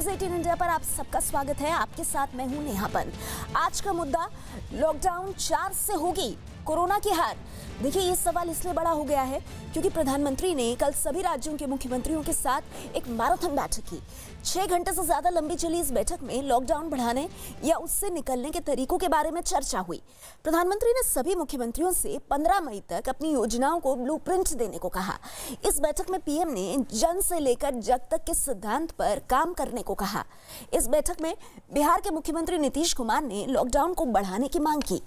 18 India पर आप सबका स्वागत है। आपके साथ मैं हूं नेहा पंत। आज का मुद्दा लॉकडाउन 4 से होगी कोरोना की हार। देखिए, ये सवाल इसलिए बड़ा हो गया है क्योंकि प्रधानमंत्री ने कल सभी राज्यों के मुख्यमंत्रियों के साथ एक मैराथन बैठक की। 6 घंटे से ज्यादा लंबी चली इस बैठक में लॉकडाउन बढ़ाने या उससे निकलने के तरीकों के बारे में चर्चा हुई। प्रधानमंत्री ने सभी मुख्यमंत्रियों से 15 मई तक अपनी योजनाओं को ब्लूप्रिंट देने को कहा। इस बैठक में पीएम ने जन से लेकर जग तक के सिद्धांत पर काम करने को कहा। इस बैठक में बिहार के मुख्यमंत्री नीतीश कुमार ने लॉकडाउन को बढ़ाने की मांग की।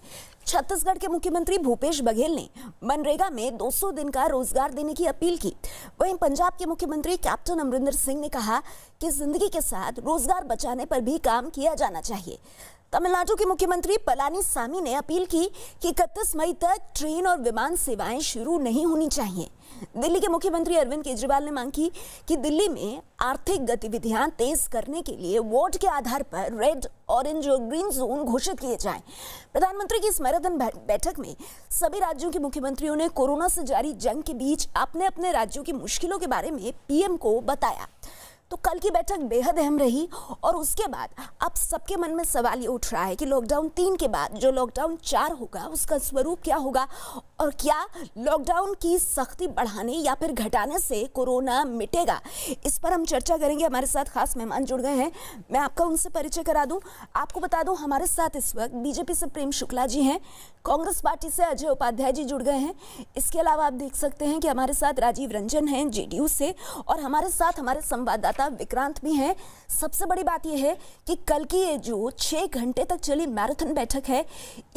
छत्तीसगढ़ के मुख्यमंत्री भूपेश बघेल ने मनरेगा में 200 दिन का रोजगार देने की अपील की। वहीं पंजाब के मुख्यमंत्री कैप्टन अमरिंदर सिंह ने कहा कि जिंदगी के साथ रोजगार बचाने पर भी काम किया जाना चाहिए। तमिलनाडु के मुख्यमंत्री पलानीसामी ने अपील की कि 31 मई तक ट्रेन और विमान सेवाएं शुरू नहीं होनी चाहिए। दिल्ली के मुख्यमंत्री अरविंद केजरीवाल ने मांग की कि दिल्ली में आर्थिक गतिविधियां तेज करने के लिए वार्ड के आधार पर रेड, ऑरेंज और ग्रीन जोन घोषित किए जाएं। प्रधानमंत्री की इस मैराथन बैठक में सभी राज्यों के मुख्यमंत्रियों ने कोरोना से जारी जंग के बीच अपने अपने राज्यों की मुश्किलों के बारे में पीएम को बताया। तो कल की बैठक बेहद अहम रही और उसके बाद अब सबके मन में सवाल ये उठ रहा है कि लॉकडाउन 3 के बाद जो लॉकडाउन 4 होगा उसका स्वरूप क्या होगा और क्या लॉकडाउन की सख्ती बढ़ाने या फिर घटाने से कोरोना मिटेगा। इस पर हम चर्चा करेंगे। हमारे साथ खास मेहमान जुड़ गए हैं। मैं आपका उनसे परिचय करा दूं। आपको बता दूं, हमारे साथ इस वक्त बीजेपी से प्रेम शुक्ला जी हैं, कांग्रेस पार्टी से अजय उपाध्याय जी जुड़ गए हैं। इसके अलावा आप देख सकते हैं कि हमारे साथ राजीव रंजन हैं जेडीयू से और हमारे साथ हमारे संवाददाता विक्रांत भी हैं। सबसे बड़ी बात यह है कि कल की ये जो 6 घंटे तक चली मैराथन बैठक है,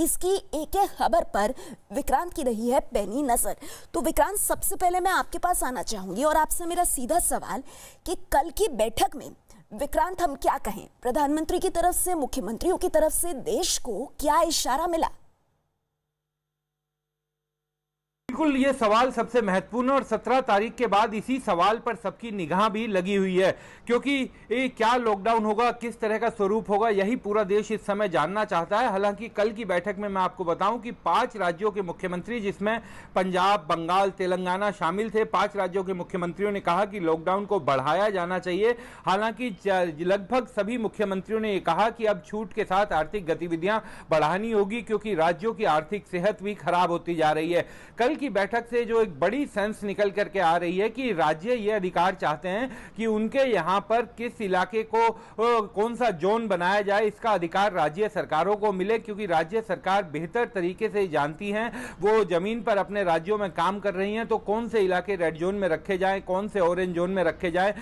इसकी एक एक खबर पर विक्रांत की रही है पैनी नजर। तो विक्रांत, सबसे पहले मैं आपके पास आना चाहूंगी और आपसे मेरा सीधा सवाल कि कल की बैठक में विक्रांत हम क्या कहें, प्रधानमंत्री की तरफ से, मुख्यमंत्रियों की तरफ से देश को क्या इशारा मिला? बिल्कुल, ये सवाल सबसे महत्वपूर्ण और 17 तारीख के बाद इसी सवाल पर सबकी निगाह भी लगी हुई है क्योंकि क्या लॉकडाउन होगा, किस तरह का स्वरूप होगा, यही पूरा देश इस समय जानना चाहता है। हालांकि कल की बैठक में मैं आपको बताऊं कि 5 राज्यों के मुख्यमंत्री, जिसमें पंजाब, बंगाल, तेलंगाना शामिल थे, 5 राज्यों के मुख्यमंत्रियों ने कहा कि लॉकडाउन को बढ़ाया जाना चाहिए। हालांकि लगभग सभी मुख्यमंत्रियों ने यह कहा कि अब छूट के साथ आर्थिक गतिविधियां बढ़ानी होगी क्योंकि राज्यों की आर्थिक सेहत भी खराब होती जा रही है। कल की बैठक से जो एक बड़ी सेंस निकल करके आ रही है कि राज्य ये अधिकार चाहते हैं कि उनके यहां पर किस इलाके को कौन सा जोन बनाया जाए, इसका अधिकार राज्य सरकारों को मिले क्योंकि राज्य सरकार बेहतर तरीके से जानती हैं, वो जमीन पर अपने राज्यों में काम कर रही हैं। तो कौन से इलाके रेड जोन में रखे जाएं, कौन से ऑरेंज जोन में रखे जाएं,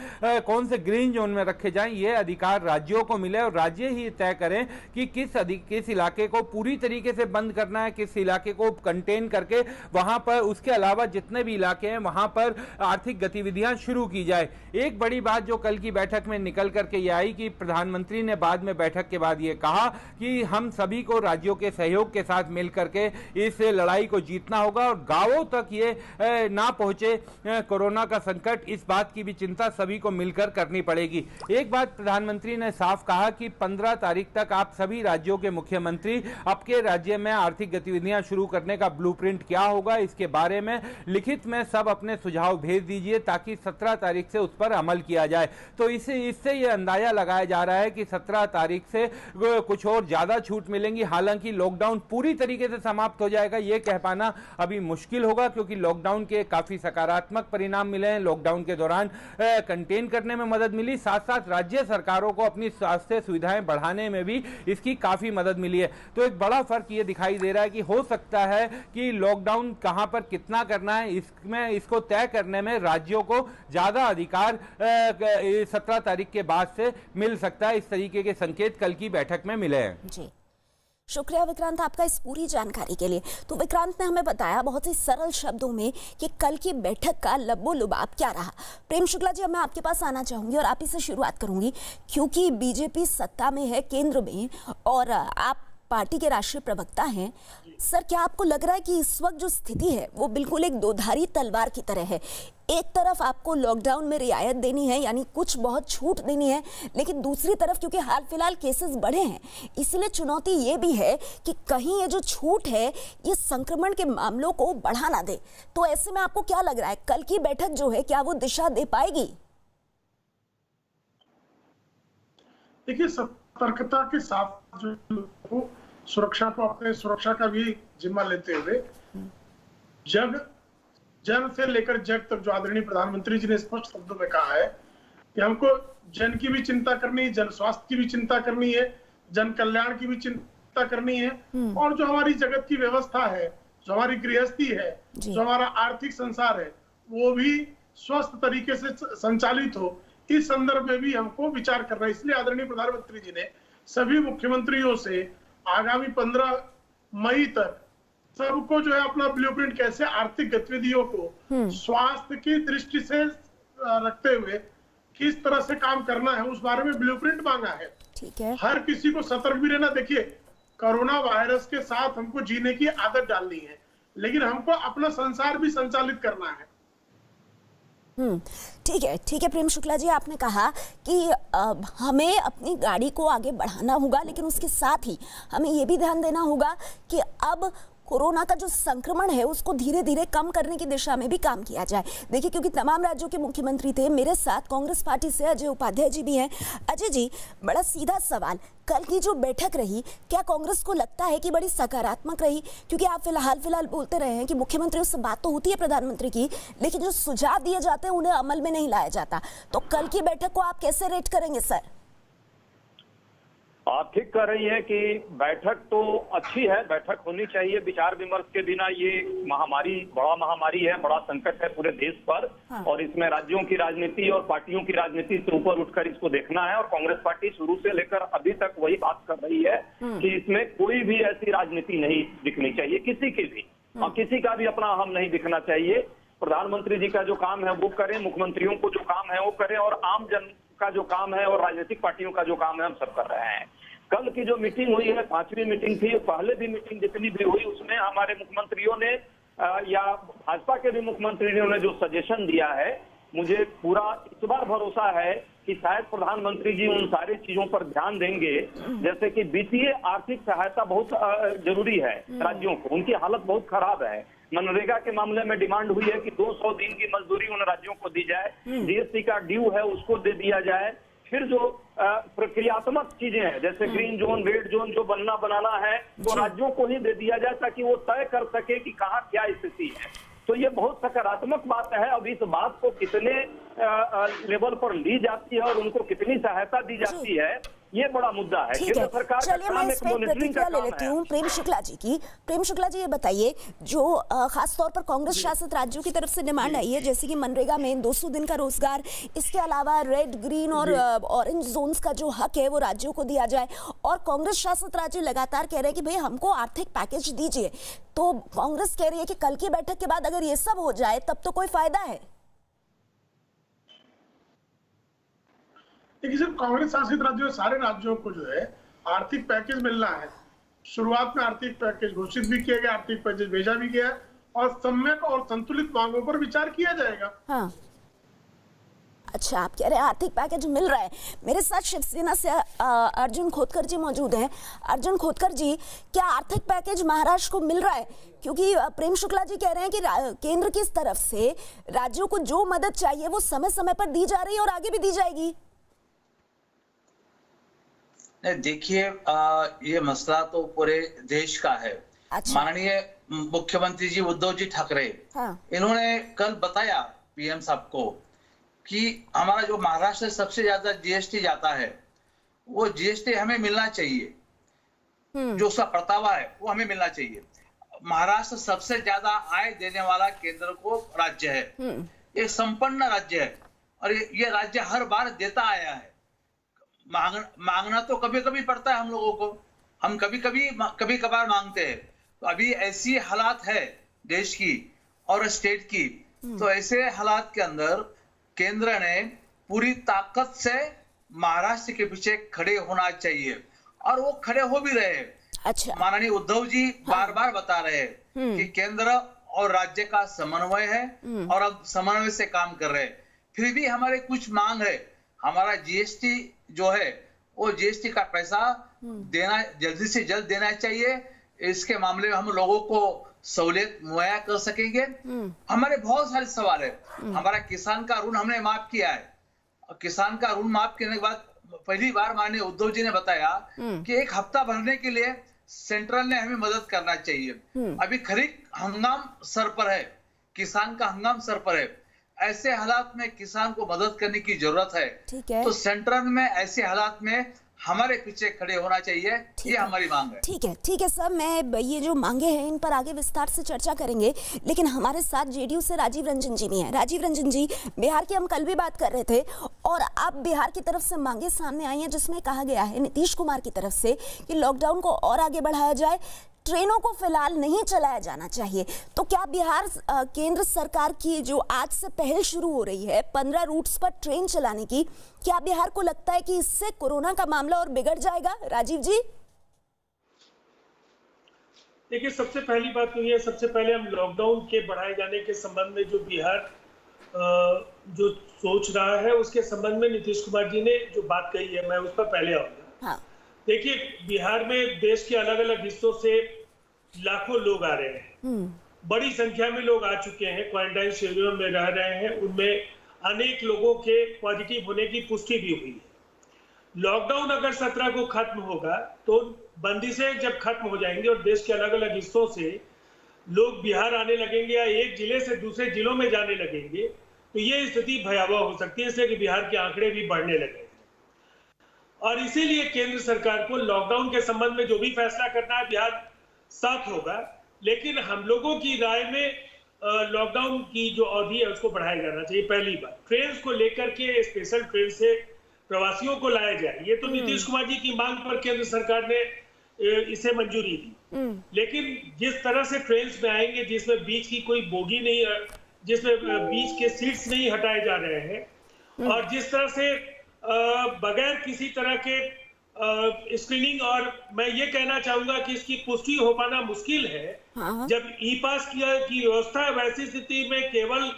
कौन से ग्रीन जोन में रखे जाएं, ये अधिकार राज्यों को मिले और राज्य ही तय करें कि किस इलाके को पूरी तरीके से बंद करना है, किस इलाके को कंटेन करके वहां पर उसके अलावा जितने भी इलाके हैं वहां पर आर्थिक गतिविधियां शुरू की जाए। एक बड़ी बात जो कल की बैठक में निकल करके ये आई कि प्रधानमंत्री ने बाद में बैठक के बाद ये कहा कि हम सभी को राज्यों के सहयोग के साथ मिलकर के इस लड़ाई को जीतना होगा और गांवों तक ये ना पहुंचे कोरोना का संकट, इस बात की भी चिंता सभी को मिलकर करनी पड़ेगी। एक बात प्रधानमंत्री ने साफ कहा कि 15 तारीख तक आप सभी राज्यों के मुख्यमंत्री आपके राज्य में आर्थिक गतिविधियां शुरू करने का ब्लूप्रिंट क्या होगा, इसके बारे में लिखित में सब अपने सुझाव भेज दीजिए ताकि 17 तारीख से उस पर अमल किया जाए। तो इससे यह अंदाजा लगाया जा रहा है कि 17 तारीख से कुछ और ज्यादा छूट मिलेंगी। हालांकि लॉकडाउन पूरी तरीके से समाप्त हो जाएगा यह कह पाना अभी मुश्किल होगा क्योंकि लॉकडाउन के काफी सकारात्मक परिणाम मिले हैं। लॉकडाउन के दौरान कंटेन करने में मदद मिली, साथ साथ राज्य सरकारों को अपनी स्वास्थ्य सुविधाएं बढ़ाने में भी इसकी काफी मदद मिली है। तो एक बड़ा फर्क यह दिखाई दे रहा है कि हो सकता है कि लॉकडाउन कहां पर कितना करना है इसको तय करने में राज्यों को ज्यादा अधिकार 17 तारीख के बाद से मिल सकता है। इस तरीके के संकेत कल की बैठक में मिले हैं। जी, शुक्रिया विक्रांत आपका इस पूरी जानकारी के लिए। तो विक्रांत ने हमें बताया बहुत ही सरल शब्दों में कि कल की बैठक का लब्बो लुबाब क्या रहा। प्रेम शुक्ला जी, अब मैं आपके पास आना चाहूंगी और आप ही से शुरुआत करूंगी क्योंकि बीजेपी सत्ता में है केंद्र में और आप पार्टी के राष्ट्रीय प्रवक्ता हैं। सर, क्या आपको लग रहा है कि इस वक्त जो स्थिति है वो बिल्कुल एक दोधारी तलवार की तरह है? एक तरफ आपको लॉकडाउन में रियायत देनी है, यानी कुछ बहुत छूट देनी है, लेकिन दूसरी तरफ क्योंकि हाल फिलहाल केसेस बढ़े हैं, इसलिए चुनौती ये भी है कि कहीं ये जो छूट है ये संक्रमण के मामलों को बढ़ा ना दे। तो ऐसे में आपको क्या लग रहा है, कल की बैठक जो है क्या वो दिशा दे पाएगी? देखिए, सतर्कता के साथ जो सुरक्षा को, अपने सुरक्षा का भी जिम्मा लेते हुए जन से लेकर जग तक, जो आदरणीय प्रधानमंत्री जी ने स्पष्ट शब्दों में कहा है कि हमको जन की भी चिंता करनी है, जन स्वास्थ्य की भी चिंता करनी है, जन कल्याण की भी चिंता करनी है, और जो हमारी जगत की व्यवस्था है, जो हमारी गृहस्थी है, जो हमारा आर्थिक संसार है, वो भी स्वस्थ तरीके से संचालित हो, इस संदर्भ में भी हमको विचार करना है। इसलिए आदरणीय प्रधानमंत्री जी ने सभी मुख्यमंत्रियों से आगामी 15 मई तक सबको जो है अपना ब्लूप्रिंट कैसे आर्थिक गतिविधियों को स्वास्थ्य की दृष्टि से रखते हुए किस तरह से काम करना है, उस बारे में ब्लूप्रिंट मांगा है। ठीक है। हर किसी को सतर्क भी रहना। देखिए, कोरोना वायरस के साथ हमको जीने की आदत डालनी है, लेकिन हमको अपना संसार भी संचालित करना है। ठीक है प्रेम शुक्ला जी, आपने कहा कि हमें अपनी गाड़ी को आगे बढ़ाना होगा, लेकिन उसके साथ ही हमें ये भी ध्यान देना होगा कि अब कोरोना का जो संक्रमण है उसको धीरे धीरे कम करने की दिशा में भी काम किया जाए। देखिए, क्योंकि तमाम राज्यों के मुख्यमंत्री थे, मेरे साथ कांग्रेस पार्टी से अजय उपाध्याय जी भी हैं। अजय जी, बड़ा सीधा सवाल, कल की जो बैठक रही, क्या कांग्रेस को लगता है कि बड़ी सकारात्मक रही? क्योंकि आप फिलहाल बोलते रहे हैं कि मुख्यमंत्रियों से बात तो होती है प्रधानमंत्री की, लेकिन जो सुझाव दिए जाते हैं उन्हें अमल में नहीं लाया जाता। तो कल की बैठक को आप कैसे रेट करेंगे सर? आप ठीक कह रही हैं कि बैठक तो अच्छी है, बैठक होनी चाहिए। विचार विमर्श के बिना ये महामारी बड़ा महामारी है, बड़ा संकट है पूरे देश पर। और इसमें राज्यों की राजनीति और पार्टियों की राजनीति से ऊपर उठकर इसको देखना है। और कांग्रेस पार्टी शुरू से लेकर अभी तक वही बात कर रही है कि इसमें कोई भी ऐसी राजनीति नहीं दिखनी चाहिए, किसी की भी, और किसी का भी अपना अहम नहीं दिखना चाहिए। प्रधानमंत्री जी का जो काम है वो करें, मुख्यमंत्रियों को जो काम है वो करें, और आम जन का जो काम है और राजनीतिक पार्टियों का जो काम है हम सब कर रहे हैं। कल की जो मीटिंग हुई है, 5वीं मीटिंग थी, पहले भी मीटिंग जितनी भी हुई उसमें हमारे मुख्यमंत्रियों ने या भाजपा के भी मुख्यमंत्रियों ने जो सजेशन दिया है, मुझे पूरा इस बार भरोसा है कि शायद प्रधानमंत्री जी उन सारी चीजों पर ध्यान देंगे। जैसे कि वित्तीय आर्थिक सहायता बहुत जरूरी है राज्यों को, उनकी हालत बहुत खराब है। मनरेगा के मामले में डिमांड हुई है कि 200 दिन की मजदूरी उन राज्यों को दी जाए, जीएसटी का ड्यू है उसको दे दिया जाए। फिर जो प्रक्रियात्मक चीजें हैं, जैसे ग्रीन जोन, रेड जोन जो बनाना है, तो राज्यों को ही दे दिया जाए ताकि वो तय कर सके कि कहाँ क्या स्थिति है। तो ये बहुत सकारात्मक बात है। अब इस बात को कितने लेवल पर ली जाती है और उनको कितनी सहायता दी जाती है, ये बड़ा मुद्दा है। केंद्र सरकार का काम एक मॉनिटरिंग का ले लेती हूँ प्रेम शुक्ला जी की। प्रेम शुक्ला जी, ये बताइए, जो खास तौर पर कांग्रेस शासित राज्यों की तरफ से डिमांड आई है, जैसे कि मनरेगा में 200 दिन का रोजगार, इसके अलावा रेड, ग्रीन और ऑरेंज जोन्स का जो हक है वो राज्यों को दिया जाए, और कांग्रेस शासित राज्य लगातार कह रहे हैं कि भाई हमको आर्थिक पैकेज दीजिए। तो कांग्रेस कह रही है कि कल की बैठक के बाद अगर ये सब हो जाए तब तो कोई फायदा है। देखिए, सिर्फ कांग्रेस शासित राज्यों, सारे राज्यों को जो है आर्थिक पैकेज मिलना है। शुरुआत में आर्थिक पैकेज घोषित भी किया गया, आर्थिक पैकेज भेजा भी गया, और सम्यक और संतुलित मांगों पर विचार किया जाएगा। हाँ, अच्छा, आप कह रहे हैं आर्थिक पैकेज मिल रहा है। मेरे साथ शिवसेना से अर्जुन खोतकर जी मौजूद हैं। अर्जुन खोतकर जी, क्या आर्थिक पैकेज महाराष्ट्र को मिल रहा है? क्योंकि प्रेम शुक्ला जी कह रहे हैं कि केंद्र की तरफ से राज्यों को जो मदद चाहिए वो समय समय पर दी जा रही है और आगे भी दी जाएगी। देखिए, ये मसला तो पूरे देश का है। अच्छा। माननीय मुख्यमंत्री जी उद्धव जी ठाकरे, इन्होंने कल बताया पीएम साहब को कि हमारा जो महाराष्ट्र से सबसे ज्यादा जीएसटी जाता है, वो जीएसटी हमें मिलना चाहिए, जो उसका परतावा है वो हमें मिलना चाहिए। महाराष्ट्र सबसे ज्यादा आय देने वाला केंद्र को राज्य है, एक संपन्न राज्य है, और ये राज्य हर बार देता आया है। मांगना तो कभी कभी पड़ता है हम लोगों को, हम कभी कभार मांगते हैं। तो अभी ऐसी हालात है देश की और स्टेट की, तो ऐसे हालात के अंदर केंद्र ने पूरी ताकत से महाराष्ट्र के पीछे खड़े होना चाहिए, और वो खड़े हो भी रहे। अच्छा। माननीय उद्धव जी बार बार बता रहे हैं कि केंद्र और राज्य का समन्वय है, और अब समन्वय से काम कर रहे हैं। फिर भी हमारे कुछ मांग है। हमारा जीएसटी जो है, वो जीएसटी का पैसा देना जल्दी से जल्द देना चाहिए। इसके मामले में हम लोगों को सहूलियत मुहैया कर सकेंगे। हमारे बहुत सारे सवाल है। हमारा किसान का ऋण हमने माफ किया है, और किसान का ऋण माफ करने के बाद पहली बार माननीय उद्धव जी ने बताया कि एक हफ्ता भरने के लिए सेंट्रल ने हमें मदद करना चाहिए। अभी खरीफ हंगाम सर पर है, किसान का हंगाम सर पर है, ऐसे हालात में किसान को मदद करने की जरूरत है। ठीक है, तो सेंट्रल में ऐसे हालात में हमारे पीछे खड़े होना चाहिए, ये हमारी मांग है। ठीक है सर, मैं ये जो मांगे हैं इन पर आगे विस्तार से चर्चा करेंगे, लेकिन हमारे साथ जेडीयू से राजीव रंजन जी भी हैं। राजीव रंजन जी, बिहार की हम कल भी बात कर रहे थे और अब बिहार की तरफ से मांगे सामने आई हैं जिसमें कहा गया है नीतीश कुमार की तरफ से कि लॉकडाउन को और आगे बढ़ाया जाए, ट्रेनों को फिलहाल नहीं चलाया जाना चाहिए। तो क्या बिहार केंद्र सरकार की जो आज से पहल शुरू हो रही है 15 रूट्स पर ट्रेन चलाने की, क्या बिहार को लगता है कि इससे कोरोना का मामला और बिगड़ जाएगा? राजीव जी, देखिए, सबसे पहली बात तो ये, सबसे पहले हम लॉकडाउन के बढ़ाए जाने के संबंध में जो बिहार जो सोच रहा है उसके संबंध में नीतीश कुमार जी ने जो बात कही है, मैं उस पर पहले आऊंगा। हाँ। देखिए, बिहार में देश के अलग अलग हिस्सों से लाखों लोग आ रहे हैं, बड़ी संख्या में लोग आ चुके हैं, क्वारंटाइन शिविरों में रह रहे हैं, उनमें अनेक लोगों के पॉजिटिव होने की पुष्टि भी हुई है। लॉकडाउन अगर 17 को खत्म होगा तो बंदिशें जब खत्म हो जाएंगी और देश के अलग अलग हिस्सों से लोग बिहार आने लगेंगे या एक जिले से दूसरे जिलों में जाने लगेंगे, तो ये स्थिति भयावह हो सकती है, इससे कि बिहार के आंकड़े भी बढ़ने लगे। और इसीलिए केंद्र सरकार को लॉकडाउन के संबंध में जो भी फैसला करना है बिहार साथ होगा, लेकिन हम लोगों की राय में लॉकडाउन की जो अवधि है उसको बढ़ाया जाना चाहिए। पहली बात, ट्रेन को लेकर के स्पेशल ट्रेन से प्रवासियों को लाया जाए, ये तो नीतीश कुमार जी की मांग पर केंद्र सरकार ने इसे मंजूरी दी। लेकिन जिस तरह से ट्रेन में आएंगे जिसमें बीच की कोई बोगी नहीं, जिसमें बीच के सीट्स नहीं हटाए जा रहे हैं और जिस तरह से बगैर किसी तरह के स्क्रीनिंग, और मैं ये कहना चाहूंगा कि इसकी पुष्टि हो पाना मुश्किल है। जब ई पास की व्यवस्था है, वैसी स्थिति में केवल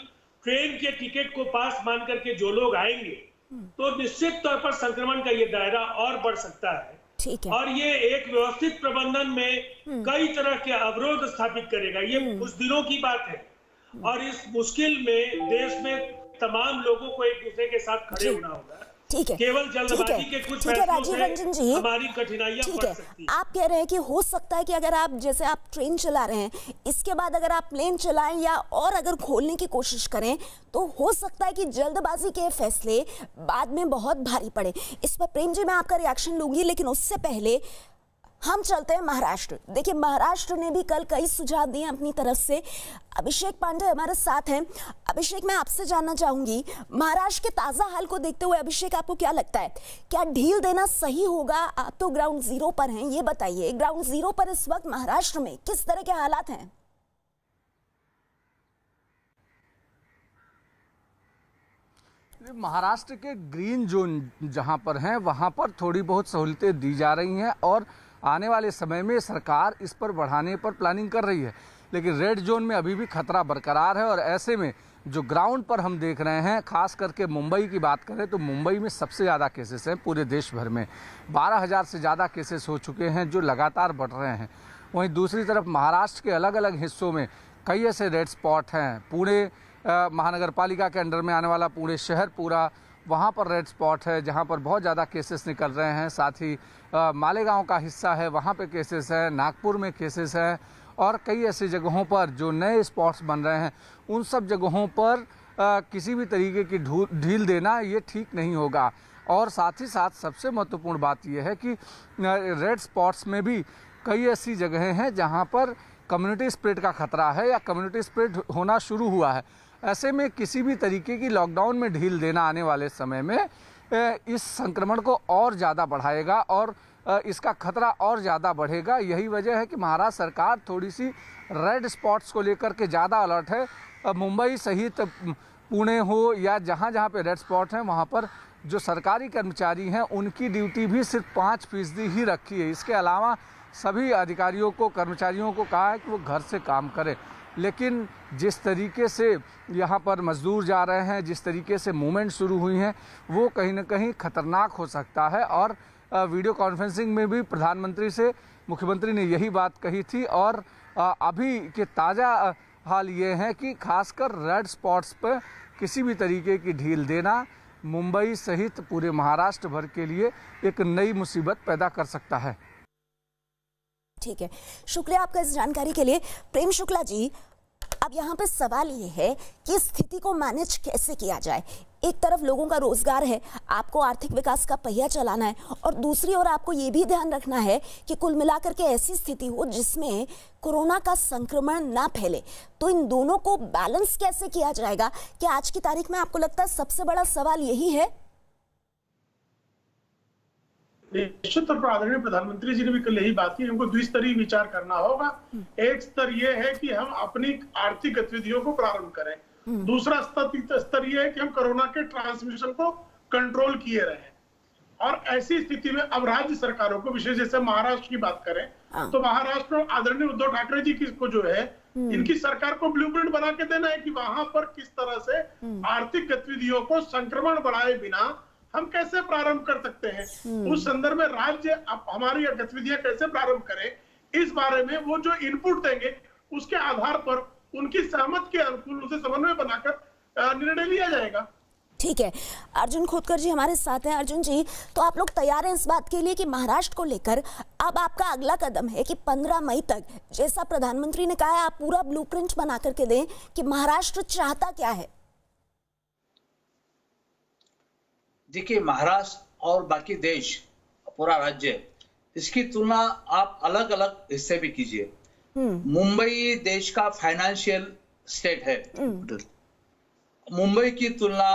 ट्रेन के टिकट को पास मान करके जो लोग आएंगे तो निश्चित तौर पर संक्रमण का ये दायरा और बढ़ सकता है। ठीक है। और ये एक व्यवस्थित प्रबंधन में कई तरह के अवरोध स्थापित करेगा। ये कुछ दिनों की बात है और इस मुश्किल में देश में तमाम लोगों को एक दूसरे के साथ खड़े होना होगा। ठीक है, केवल जल्दबाजी के कुछ फैसलों से हमारी कठिनाइयां बढ़ सकती है। आप कह रहे हैं कि हो सकता है कि अगर आप, जैसे आप ट्रेन चला रहे हैं, इसके बाद अगर आप प्लेन चलाएं या और अगर खोलने की कोशिश करें तो हो सकता है कि जल्दबाजी के फैसले बाद में बहुत भारी पड़े। इस पर प्रेम जी मैं आपका रिएक्शन लूंगी, लेकिन उससे पहले हम चलते हैं महाराष्ट्र। देखिए, महाराष्ट्र ने भी कल कई सुझाव दिए अपनी तरफ से। अभिषेक पांडे हमारे साथ हैं। अभिषेक, मैं आपसे जानना चाहूंगी, महाराष्ट्र के ताजा हाल को देखते हुए अभिषेक आपको क्या लगता है, क्या ढील देना सही होगा? आप तो ग्राउंड जीरो पर हैं, ये बताइए ग्राउंड जीरो पर इस वक्त महाराष्ट्र में किस तरह के हालात हैं? महाराष्ट्र के ग्रीन जोन जहां पर हैं वहां पर थोड़ी बहुत सहूलतें दी जा रही हैं और आने वाले समय में सरकार इस पर बढ़ाने पर प्लानिंग कर रही है, लेकिन रेड जोन में अभी भी खतरा बरकरार है। और ऐसे में जो ग्राउंड पर हम देख रहे हैं, खास करके मुंबई की बात करें तो मुंबई में सबसे ज़्यादा केसेस हैं पूरे देश भर में। 12,000 से ज़्यादा केसेस हो चुके हैं जो लगातार बढ़ रहे हैं। वहीं दूसरी तरफ महाराष्ट्र के अलग अलग हिस्सों में कई ऐसे रेड स्पॉट हैं। पुणे महानगर पालिका के अंडर में आने वाला पुणे शहर पूरा, वहाँ पर रेड स्पॉट है जहाँ पर बहुत ज़्यादा केसेस निकल रहे हैं। साथ ही मालेगांव का हिस्सा है, वहाँ पे केसेस हैं, नागपुर में केसेस हैं और कई ऐसी जगहों पर जो नए स्पॉट्स बन रहे हैं, उन सब जगहों पर किसी भी तरीके की ढील देना ये ठीक नहीं होगा। और साथ ही साथ सबसे महत्वपूर्ण बात यह है कि रेड स्पॉट्स में भी कई ऐसी जगहें हैं जहाँ पर कम्युनिटी स्प्रेड का खतरा है या कम्युनिटी स्प्रेड होना शुरू हुआ है। ऐसे में किसी भी तरीके की लॉकडाउन में ढील देना आने वाले समय में इस संक्रमण को और ज़्यादा बढ़ाएगा और इसका खतरा और ज़्यादा बढ़ेगा। यही वजह है कि महाराष्ट्र सरकार थोड़ी सी रेड स्पॉट्स को लेकर के ज़्यादा अलर्ट है। मुंबई सहित पुणे हो या जहाँ जहाँ पे रेड स्पॉट हैं, वहाँ पर जो सरकारी कर्मचारी हैं उनकी ड्यूटी भी सिर्फ 5% ही रखी है। इसके अलावा सभी अधिकारियों को, कर्मचारियों को कहा है कि वो घर से काम करें। लेकिन जिस तरीके से यहाँ पर मजदूर जा रहे हैं, जिस तरीके से मूवमेंट शुरू हुई हैं, वो कहीं ना कहीं खतरनाक हो सकता है। और वीडियो कॉन्फ्रेंसिंग में भी प्रधानमंत्री से मुख्यमंत्री ने यही बात कही थी। और अभी के ताज़ा हाल ये है कि खासकर रेड स्पॉट्स पर किसी भी तरीके की ढील देना मुंबई सहित पूरे महाराष्ट्र भर के लिए एक नई मुसीबत पैदा कर सकता है। ठीक है, शुक्रिया आपका इस जानकारी के लिए। प्रेम शुक्ला जी, अब यहाँ पे सवाल ये है कि स्थिति को मैनेज कैसे किया जाए। एक तरफ लोगों का रोजगार है, आपको आर्थिक विकास का पहिया चलाना है, और दूसरी ओर आपको ये भी ध्यान रखना है कि कुल मिलाकर के ऐसी स्थिति हो जिसमें कोरोना का संक्रमण ना फैले। तो इन दोनों को बैलेंस कैसे किया जाएगा, क्या आज की तारीख में आपको लगता है सबसे बड़ा सवाल यही है? निश्चित तौर पर आदरणीय प्रधानमंत्री जी ने भी कल यही बात की, हमको द्विस्तरीय विचार करना होगा। एक स्तर यह है कि हम अपनी आर्थिक गतिविधियों को प्रारंभ करें, दूसरा स्तर यह है कि हम कोरोना के ट्रांसमिशन को कंट्रोल किए रहें। और ऐसी स्थिति में अब राज्य सरकारों को, विशेष जैसे महाराष्ट्र की बात करें तो महाराष्ट्र में आदरणीय उद्धव ठाकरे जी को जो है, इनकी सरकार को ब्लूप्रिंट बना के देना है कि वहां पर किस तरह से आर्थिक गतिविधियों को संक्रमण बढ़ाए बिना हम कैसे प्रारंभ कर सकते हैं। उस संदर्भ में राज्य हमारी गतिविधियां कैसे प्रारंभ करें, इस बारे में वो जो इनपुट देंगे उसके आधार पर उनकी सहमत के अनुकूल उसे समन्वय बनाकर निर्णय लिया जाएगा। ठीक है, अर्जुन खोतकर जी हमारे साथ हैं। अर्जुन जी, तो आप लोग तैयार हैं इस बात के लिए कि महाराष्ट्र को लेकर अब आपका अगला कदम है कि 15 मई तक, जैसा प्रधानमंत्री ने कहा है, आप पूरा ब्लूप्रिंट बना करके दें कि महाराष्ट्र चाहता क्या है? देखिए, महाराष्ट्र और बाकी देश, पूरा राज्य, इसकी तुलना आप अलग अलग हिस्से भी कीजिए। मुंबई देश का फाइनेंशियल स्टेट है, मुंबई की तुलना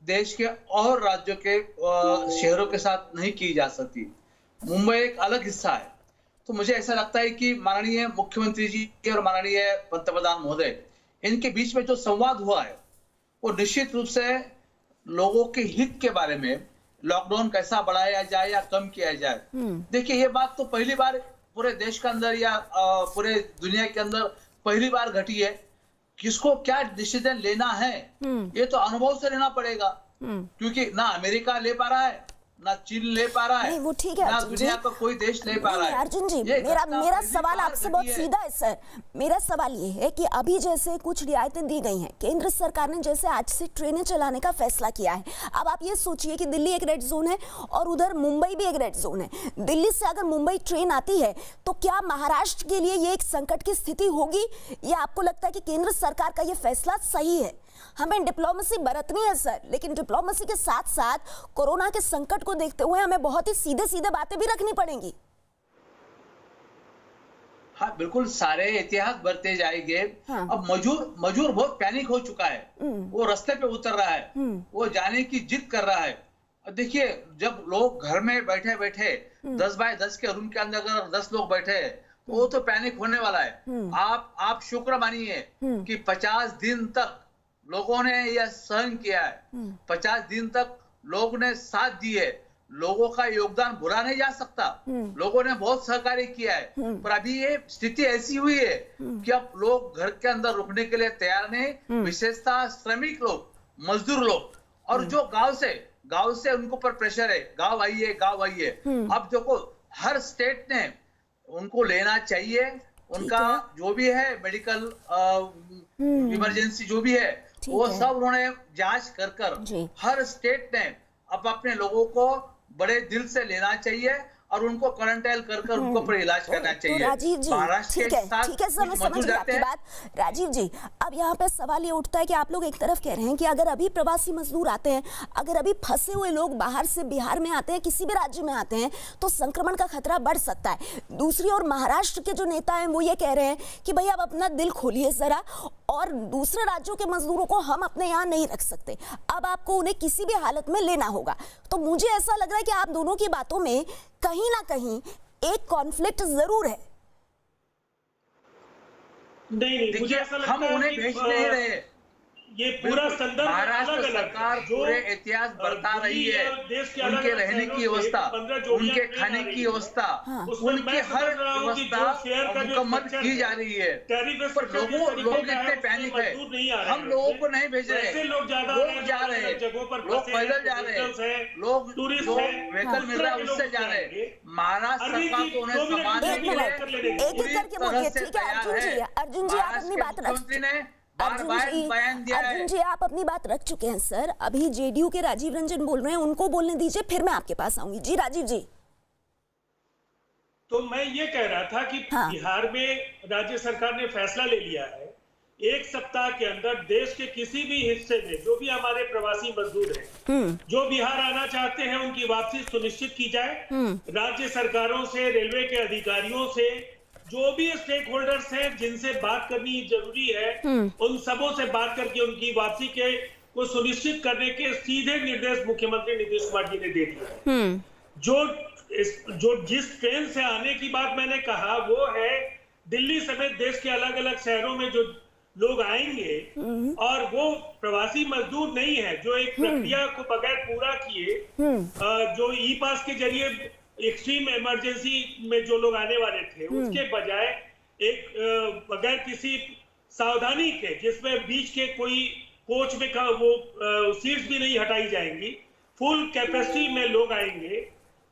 देश के और राज्यों के शहरों के साथ नहीं की जा सकती। मुंबई एक अलग हिस्सा है। तो मुझे ऐसा लगता है कि माननीय मुख्यमंत्री जी और माननीय पंतप्रधान महोदय, इनके बीच में जो संवाद हुआ है वो निश्चित रूप से लोगों के हित के बारे में, लॉकडाउन कैसा बढ़ाया जाए या कम किया जाए। देखिए, ये बात तो पहली बार पूरे देश के अंदर या पूरे दुनिया के अंदर पहली बार घटी है। किसको क्या डिसीजन लेना है ये तो अनुभव से लेना पड़ेगा, क्योंकि ना अमेरिका ले पा रहा है, ना चीन ले पा रहा है, वो ठीक है, ना दुनिया का कोई देश ले पा रहा है। अर्जुन जी, मेरा सवाल आपसे बहुत सीधा है सर। मेरा सवाल ये है कि अभी जैसे कुछ रियायतें दी गई हैं, केंद्र सरकार ने जैसे आज से ट्रेनें चलाने का फैसला किया है। अब आप ये सोचिए कि दिल्ली एक रेड जोन है और उधर मुंबई भी एक रेड जोन है। दिल्ली से अगर मुंबई ट्रेन आती है तो क्या महाराष्ट्र के लिए ये एक संकट की स्थिति होगी, या आपको लगता है कि केंद्र सरकार का ये फैसला सही है? हमें डिप्लोमेसी बरतनी है सर, लेकिन डिप्लोमेसी के साथ साथ कोरोना के संकट को देखते हुए हमें बहुत ही सीधे सीधे बातें भी रखनी पड़ेंगी। हाँ, बिल्कुल, सारे एहतियात बरते जाएंगे। हाँ। अब मजूर बहुत पैनिक हो चुका है, वो रास्ते पे उतर रहा है, वो जाने की जिद कर रहा है। देखिए, जब लोग घर में बैठे बैठे 10 बाय 10 के रूम के अंदर अगर 10 लोग बैठे तो वो तो पैनिक होने वाला है। आप शुक्र मानिए कि 50 दिन तक लोगों ने यह सहन किया है, 50 दिन तक लोगों ने साथ दिए। लोगों का योगदान बुरा नहीं जा सकता, लोगों ने बहुत सहकार्य किया है, पर अभी ये स्थिति ऐसी हुई है कि अब लोग घर के अंदर रुकने के लिए तैयार नहीं, विशेषतः श्रमिक लोग, मजदूर लोग, और जो गांव से उनको पर प्रेशर है, गांव आइए। अब देखो, हर स्टेट ने उनको लेना चाहिए, उनका जो भी है मेडिकल इमरजेंसी जो भी है वो सब उन्होंने जांच कर हर स्टेट ने अब अपने लोगों को बड़े दिल से लेना चाहिए और उनको क्वारंटाइन कर उनको पर इलाज करना चाहिए। राजीव जी, ठीक है सर, मैं समझ गई आपकी बात। राजीव जी, अब यहाँ पे सवाल ये उठता है कि आप लोग एक तरफ कह रहे हैं कि अगर अभी प्रवासी मजदूर आते हैं, अगर अभी फंसे हुए लोग बाहर से बिहार में आते हैं, किसी भी राज्य में आते हैं, तो संक्रमण का खतरा बढ़ सकता है। दूसरी ओर महाराष्ट्र के जो नेता हैं वो ये कह रहे हैं कि भाई आप अपना दिल खोलिए जरा, और दूसरे राज्यों के मजदूरों को हम अपने यहाँ नहीं रख सकते, अब आपको उन्हें किसी भी हालत में लेना होगा। तो मुझे ऐसा लग रहा है कि आप दोनों की बातों में कहीं ना कहीं एक कॉन्फ्लिक्ट जरूर है। नहीं, मुझे ऐसा लगता हम उन्हें भेज नहीं रहे। ये पूरा संदर्भ महाराष्ट्र सरकार पूरे एहतियात बरता रही है, उनके रहने की व्यवस्था, उनके खाने की व्यवस्था, उनकी हर व्यवस्था मुकम्मल की जा रही है, पर लोग इतने पैनिक है। हम लोगों को नहीं भेज रहे, लोग जा रहे हैं, लोग पैदल जा रहे हैं, लोग जो व्हीकल मिल रहा है उससे जा रहे हैं। महाराष्ट्र सरकार को उन्हें संभालने के लिए पूरी तरह से तैयार है। अर्जुन जी, आप अपनी बात मुख्यमंत्री ने बयान दिया है। अर्जुन जी, आप अपनी बात रख चुके हैं सर। अभी जेडीयू के राजीव रंजन बोल रहे हैं, उनको बोलने दीजिए, फिर मैं आपके पास आऊंगी। जी राजीव जी। तो मैं ये कह रहा था कि बिहार में राज्य सरकार ने फैसला ले लिया है, 1 सप्ताह के अंदर देश के किसी भी हिस्से में जो भी हमारे प्रवासी मजदूर हैं, जो बिहार आना चाहते हैं, उनकी वापसी सुनिश्चित की जाए। राज्य सरकारों से, रेलवे के अधिकारियों से, जो भी स्टेक होल्डर्स हैं जिनसे बात करनी जरूरी है, उन सबों से बात करके उनकी वापसी के को सुनिश्चित करने के सीधे निर्देश मुख्यमंत्री नीतीश कुमार जी ने दे दिए। जो जिस ट्रेन से आने की बात मैंने कहा, वो है दिल्ली समेत देश के अलग अलग शहरों में जो लोग आएंगे, और वो प्रवासी मजदूर नहीं है जो एक प्रक्रिया को बगैर पूरा किए, जो ई पास के जरिए एक्सट्रीम इमरजेंसी में जो लोग आने वाले थे, उसके बजाय एक बगैर किसी सावधानी के, जिसमें बीच के कोई कोच में वो सीट्स भी नहीं हटाई जाएंगी, फुल कैपेसिटी में लोग आएंगे,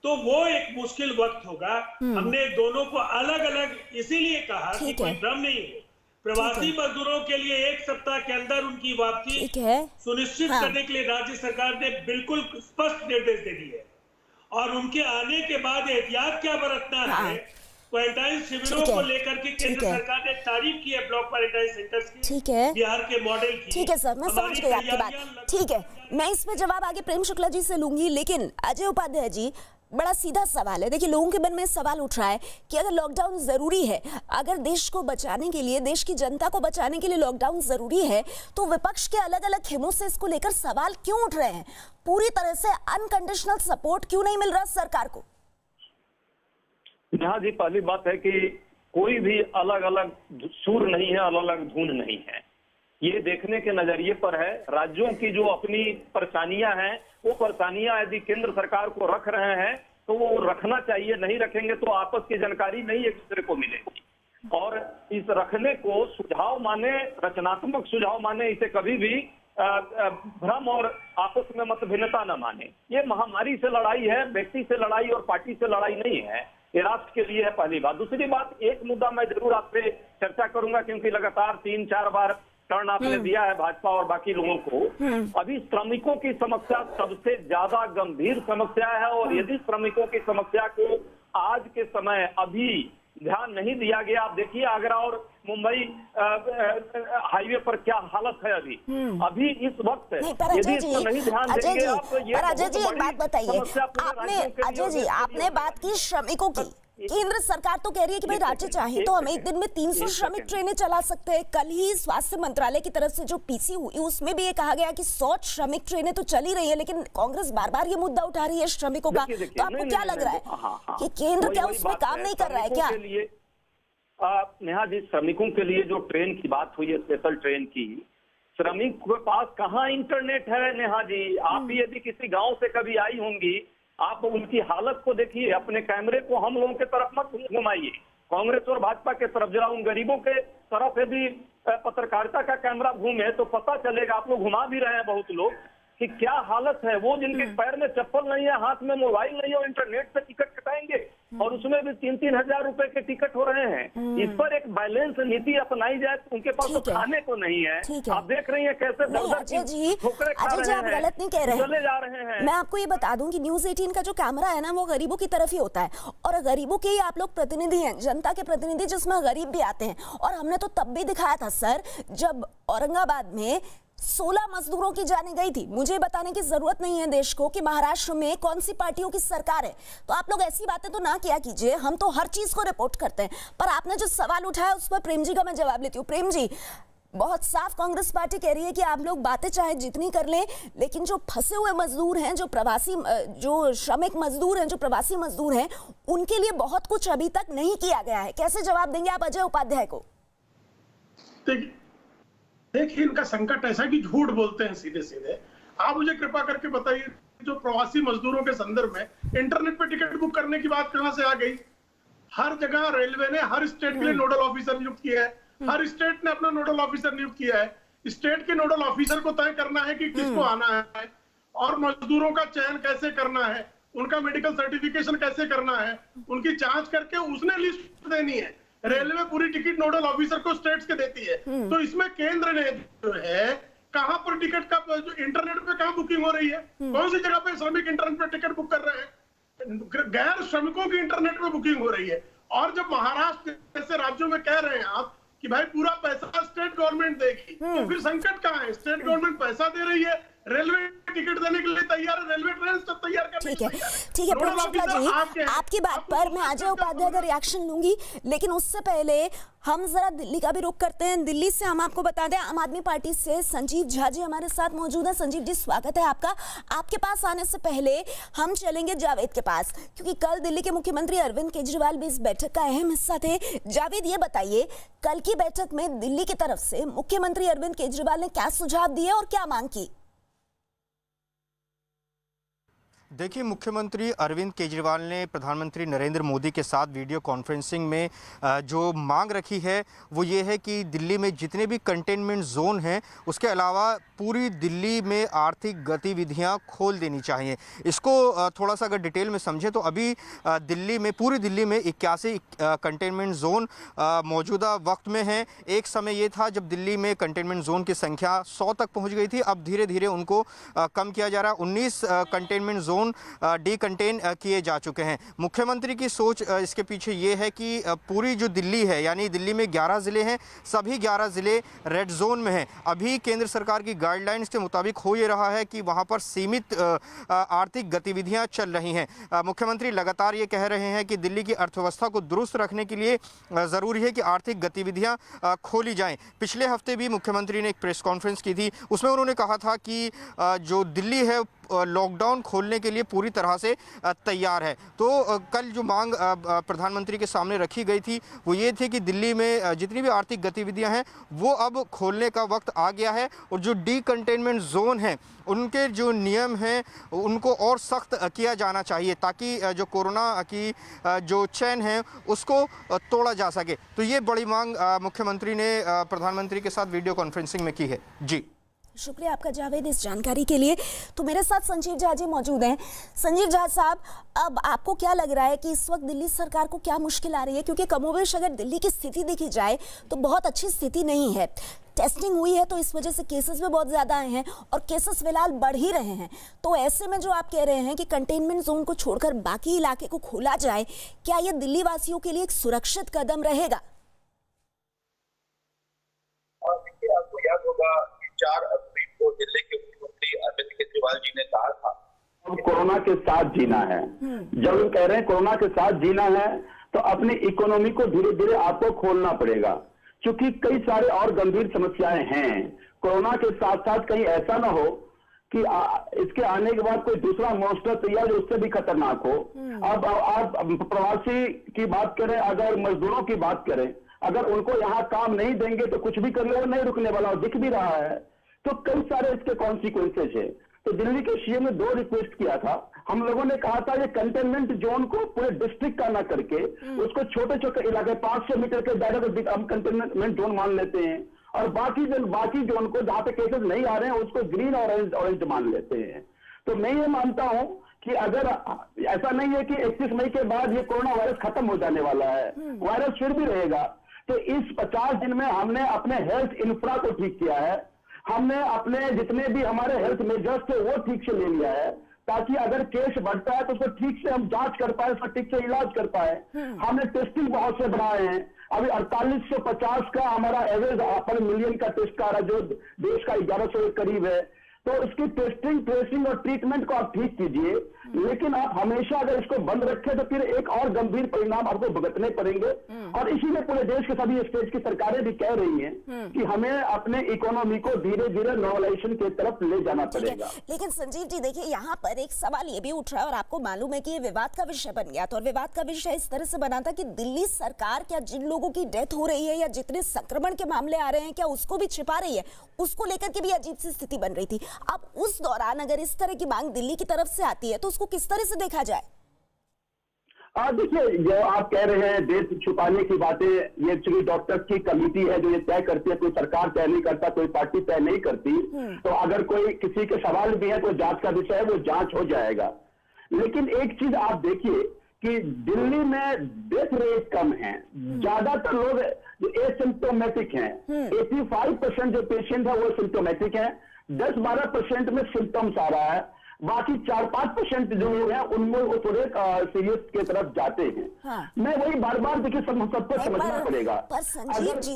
तो वो एक मुश्किल वक्त होगा। हमने दोनों को अलग अलग इसीलिए कहा कि कोई भ्रम नहीं है। प्रवासी मजदूरों के लिए 1 सप्ताह के अंदर उनकी वापसी सुनिश्चित करने के लिए राज्य सरकार ने बिल्कुल स्पष्ट निर्देश दे दिए, और उनके आने के बाद एहतियात क्या बरतना है, क्वारंटाइन शिविरों को लेकर के केंद्र सरकार ने तारीफ की है, ब्लॉक क्वारंटाइन सेंटर्स की, बिहार के मॉडल की। ठीक है सर, मैं समझ गई आपकी बात। ठीक है, मैं इसमें जवाब आगे प्रेम शुक्ला जी से लूंगी, लेकिन अजय उपाध्याय जी, बड़ा सीधा सवाल है। देखिए, लोगों के मन में सवाल उठ रहा है कि अगर लॉकडाउन जरूरी है, अगर देश को बचाने के लिए, देश की जनता को बचाने के लिए लॉकडाउन जरूरी है, तो विपक्ष के अलग अलग खेमों से इसको लेकर सवाल क्यों उठ रहे हैं? पूरी तरह से अनकंडीशनल सपोर्ट क्यों नहीं मिल रहा सरकार को? जी, पहली बात है कि कोई भी अलग अलग सुर नहीं है, अलग अलग धुन नहीं है। ये देखने के नजरिए पर है। राज्यों की जो अपनी परेशानियां हैं, वो परेशानियां यदि केंद्र सरकार को रख रहे हैं तो वो रखना चाहिए, नहीं रखेंगे तो आपस की जानकारी नहीं एक दूसरे को मिलेगी। और इस रखने को सुझाव माने, रचनात्मक सुझाव माने, इसे कभी भी भ्रम और आपस में मतभिन्नता न माने। ये महामारी से लड़ाई है, व्यक्ति से लड़ाई और पार्टी से लड़ाई नहीं है, ये राष्ट्र के लिए है, पहली बात। दूसरी बात, एक मुद्दा मैं जरूर आपसे चर्चा करूंगा, क्योंकि लगातार 3-4 बार टर्न आपने दिया है भाजपा और बाकी लोगों को। अभी श्रमिकों की समस्या सबसे ज्यादा गंभीर समस्या है, और यदि श्रमिकों की समस्या को आज के समय अभी ध्यान नहीं दिया गया, आप देखिए आगरा और मुंबई हाईवे पर क्या हालत है अभी इस वक्त। यदि इसको नहीं ध्यान देंगे आप, ये अजय जी एक बात बताइए, अजय जी आपने बात की श्रमिकों की, केंद्र सरकार तो कह रही है कि भाई राज्य चाहे तो हम एक दिन में 300 श्रमिक ट्रेनें चला सकते हैं। कल ही स्वास्थ्य मंत्रालय की तरफ से जो पीसी हुई, उसमें भी ये कहा गया कि 100 श्रमिक ट्रेनें तो चली रही है, लेकिन कांग्रेस बार बार ये मुद्दा उठा रही है श्रमिकों का। तो आपको क्या लग रहा है कि केंद्र क्या उसमें काम नहीं कर रहा है क्या? नेहा जी, श्रमिकों के लिए जो ट्रेन की बात हुई है, स्पेशल ट्रेन की, श्रमिक के पास कहाँ इंटरनेट है नेहा जी? आप यदि किसी गांव से कभी आई होंगी, आप उनकी हालत को देखिए, अपने कैमरे को हम लोगों के तरफ मत घुमाइए, कांग्रेस और भाजपा के तरफ, जरा उन गरीबों के तरफ यदि पत्रकारिता का कैमरा घूमे तो पता चलेगा। आप लोग घुमा भी रहे हैं बहुत लोग, कि क्या हालत है। वो जिनके पैर में चप्पल नहीं है, हाथ में मोबाइल नहीं है, और इंटरनेट से टिकट कटाएंगे, और उसमें भी 3-3 हजार रुपए के टिकट हो रहे हैं। इस पर एक बैलेंस नीति अपनाई जाए। उनके पास तो खाने को नहीं है। आप देख रही हैं कैसे अजय जी आप गलत नहीं कह रहे हैं, चले जा रहे हैं। मैं आपको ये बता दूं कि न्यूज़ 18 का जो कैमरा है ना, वो गरीबों की तरफ ही होता है, और गरीबों के ही आप लोग प्रतिनिधि हैं, जनता के प्रतिनिधि, जिसमें गरीब भी आते हैं। और हमने तो तब भी दिखाया था सर, जब औरंगाबाद में 16 मजदूरों की जाने गई थी। मुझे बताने की जरूरत नहीं है देश को कि महाराष्ट्र में कौन सी पार्टियों की सरकार है। तो आप लोग ऐसी बातें तो ना किया कीजिए, हम तो हर चीज को रिपोर्ट करते हैं। पर आपने जो सवाल उठाया उस पर प्रेम जी का मैं जवाब लेती हूँ। प्रेम जी, बहुत साफ कांग्रेस पार्टी कह रही है कि आप लोग बातें चाहे जितनी कर लें, लेकिन जो फंसे हुए मजदूर हैं, जो प्रवासी, जो श्रमिक मजदूर हैं, जो प्रवासी मजदूर हैं, उनके लिए बहुत कुछ अभी तक नहीं किया गया है। कैसे जवाब देंगे आप अजय उपाध्याय को? देखिए, इनका संकट ऐसा कि झूठ बोलते हैं सीधे सीधे। आप मुझे कृपा करके बताइए, जो प्रवासी मजदूरों के संदर्भ में इंटरनेट पे टिकट बुक करने की बात कहां से आ गई? हर जगह रेलवे ने हर स्टेट के लिए नोडल ऑफिसर नियुक्त किया है, हर स्टेट ने अपना नोडल ऑफिसर नियुक्त किया है। स्टेट के नोडल ऑफिसर को तय करना है कि किसको आना है, और मजदूरों का चयन कैसे करना है, उनका मेडिकल सर्टिफिकेशन कैसे करना है, उनकी जांच करके उसने लिस्ट देनी है। रेलवे पूरी टिकट नोडल ऑफिसर को स्टेट्स के देती है। तो इसमें केंद्र ने जो है कहां पर टिकट का जो इंटरनेट पे कहां बुकिंग हो रही है, कौन सी जगह पे श्रमिक इंटरनेट पे टिकट बुक कर रहे हैं, गैर श्रमिकों की इंटरनेट पे बुकिंग हो रही है। और जब महाराष्ट्र जैसे राज्यों में कह रहे हैं आप कि भाई पूरा पैसा स्टेट गवर्नमेंट देगी, तो फिर संकट कहां है? स्टेट गवर्नमेंट पैसा दे रही है, रेलवे टिकट देने के लिए तैयार है, रेलवे ट्रेन सब तैयार करने के लिए। ठीक है प्रभु शुक्ला जी, आपकी बात पर मैं अजय उपाध्याय का रिएक्शन लूंगी, लेकिन उससे पहले हम जरा दिल्ली का भी रुख करते हैं। दिल्ली से हम आपको बता दें, आम आदमी पार्टी से संजीव झा जी हमारे साथ मौजूद है। संजीव जी स्वागत है आपका। आपके पास आने से पहले हम चलेंगे जावेद के पास, क्योंकि कल दिल्ली के मुख्यमंत्री अरविंद केजरीवाल भी इस बैठक का अहम हिस्सा थे। जावेद, ये बताइए कल की बैठक में दिल्ली की तरफ से मुख्यमंत्री अरविंद केजरीवाल ने क्या सुझाव दिए और क्या मांग की? देखिए, मुख्यमंत्री अरविंद केजरीवाल ने प्रधानमंत्री नरेंद्र मोदी के साथ वीडियो कॉन्फ्रेंसिंग में जो मांग रखी है वो ये है कि दिल्ली में जितने भी कंटेनमेंट जोन हैं उसके अलावा पूरी दिल्ली में आर्थिक गतिविधियां खोल देनी चाहिए। इसको थोड़ा सा अगर डिटेल में समझें तो अभी दिल्ली में, पूरी दिल्ली में 81 कंटेनमेंट जोन मौजूदा वक्त में हैं। एक समय ये था जब दिल्ली में कंटेनमेंट जोन की संख्या 100 तक पहुँच गई थी, अब धीरे धीरे उनको कम किया जा रहा है। 19 कंटेनमेंट जोन डीकंटेन किए जा चुके हैं। मुख्यमंत्री की सोच इसके पीछे ये है कि पूरी जो दिल्ली है, यानी दिल्ली में 11 ज़िले हैं, सभी 11 ज़िले रेड जोन में हैं। अभी केंद्र सरकार की गाइडलाइंस के मुताबिक हो ये रहा है कि वहाँ पर सीमित आर्थिक गतिविधियाँ चल रही हैं। मुख्यमंत्री लगातार ये कह रहे हैं कि दिल्ली की अर्थव्यवस्था को दुरुस्त रखने के लिए ज़रूरी है कि आर्थिक गतिविधियाँ खोली जाएँ। पिछले हफ्ते भी मुख्यमंत्री ने एक प्रेस कॉन्फ्रेंस की थी, उसमें उन्होंने कहा था कि जो दिल्ली है लॉकडाउन खोलने के लिए पूरी तरह से तैयार है। तो कल जो मांग प्रधानमंत्री के सामने रखी गई थी वो ये थी कि दिल्ली में जितनी भी आर्थिक गतिविधियां हैं वो अब खोलने का वक्त आ गया है, और जो डी कंटेनमेंट जोन हैं उनके जो नियम हैं उनको और सख्त किया जाना चाहिए, ताकि जो कोरोना की जो चैन है उसको तोड़ा जा सके। तो ये बड़ी मांग मुख्यमंत्री ने प्रधानमंत्री के साथ वीडियो कॉन्फ्रेंसिंग में की है। जी, शुक्रिया आपका जावेद इस जानकारी के लिए। तो मेरे साथ संजीव झा जी मौजूद हैं। संजीव झा साहब, अब आपको क्या लग रहा है कि इस वक्त दिल्ली सरकार को क्या मुश्किल आ रही है? क्योंकि कमोबेश अगर दिल्ली की स्थिति देखी जाए तो बहुत अच्छी स्थिति नहीं है। टेस्टिंग हुई है तो इस वजह से केसेस भी बहुत ज़्यादा आए हैं और केसेस फिलहाल बढ़ ही रहे हैं। तो ऐसे में जो आप कह रहे हैं कि कंटेनमेंट जोन को छोड़कर बाकी इलाके को खोला जाए, क्या यह दिल्ली वासियों के लिए एक सुरक्षित कदम रहेगा? आपको याद होगा 4 अप्रैल को दिल्ली के मुख्यमंत्री अरविंद केजरीवाल जी ने कहा था अब कोरोना के साथ जीना है। जब हम कह रहे हैं कोरोना के साथ जीना है तो अपनी इकोनॉमी को धीरे धीरे आपको खोलना पड़ेगा, क्योंकि कई सारे और गंभीर समस्याएं हैं। कोरोना के साथ साथ कहीं ऐसा ना हो कि इसके आने के बाद कोई दूसरा मॉन्स्टर तैयार जो उससे भी खतरनाक हो। अब आप प्रवासी की बात करें, अगर मजदूरों की बात करें, अगर उनको यहाँ काम नहीं देंगे तो कुछ भी कर लो, नहीं रुकने वाला दिख भी रहा है। तो कई सारे इसके कॉन्सिक्वेंसेज है। तो दिल्ली के सीएम ने 2 रिक्वेस्ट किया था। हम लोगों ने कहा था ये कंटेनमेंट जोन को पूरे डिस्ट्रिक्ट का ना करके उसको छोटे छोटे इलाके 500 मीटर के दायरे में हम कंटेनमेंट जोन मान लेते हैं, और बाकी जोन को जहां पे केसेस नहीं आ रहे हैं उसको ग्रीन और ऑरेंज मान लेते हैं। तो मैं ये मानता हूं कि अगर ऐसा नहीं है कि 31 मई के बाद ये कोरोना वायरस खत्म हो जाने वाला है, वायरस फिर भी रहेगा। तो इस 50 दिन में हमने अपने हेल्थ इंफ्रा को ठीक किया है, हमने अपने जितने भी हमारे हेल्थ मेजर्स थे वो ठीक से ले लिया है, ताकि अगर केस बढ़ता है तो उसको ठीक से हम जांच कर पाए, उसका ठीक से इलाज कर पाए। हमने टेस्टिंग बहुत से बढ़ाए हैं। अभी 4850 का हमारा एवरेज पर मिलियन का टेस्ट का रहा, जो देश का 1100 के करीब है। तो इसकी टेस्टिंग, ट्रेसिंग और ट्रीटमेंट को आप ठीक कीजिए, लेकिन आप हमेशा अगर इसको बंद रखें तो फिर एक और गंभीर परिणाम आपको भुगतने पड़ेंगे। और इसीलिए पूरे देश के सभी स्टेट की सरकारें भी कह रही हैं कि हमें अपने इकोनॉमी को धीरे धीरे नॉर्मलाइजेशन की तरफ ले जाना पड़ेगा। लेकिन संजीव जी देखिए, यहाँ पर एक सवाल ये भी उठ रहा है और आपको मालूम है कि ये विवाद का विषय बन गया था, और विवाद का विषय इस तरह से बना था कि दिल्ली सरकार क्या जिन लोगों की डेथ हो रही है या जितने संक्रमण के मामले आ रहे हैं क्या उसको भी छिपा रही है, उसको लेकर के भी अजीब सी स्थिति बन रही थी। अब उस दौरान अगर इस तरह की मांग दिल्ली की तरफ से आती है तो उसको किस तरह से देखा जाए? देखिए, जो आप कह रहे हैं डेथ छुपाने की बातें, ये एक्चुअली डॉक्टर्स की कमेटी है जो ये तय करती है, कोई सरकार तय नहीं करता, कोई पार्टी तय नहीं करती। तो अगर कोई किसी के सवाल भी है तो जांच का विषय है, वो जांच हो जाएगा। लेकिन एक चीज आप देखिए कि दिल्ली में डेथ रेट कम है, ज्यादातर लोग जो एसिम्प्टोमेटिक हैं, 85% जो पेशेंट है वो सिम्प्टोमेटिक है, 10-12% में सिम्टम्स आ रहा है, बाकी 4-5% जो लोग हैं उनमें वो थोड़े सीरियस के तरफ जाते हैं। हाँ। मैं वही बार बार देखिए सबको समझना पड़ेगा। पर संजीव जी,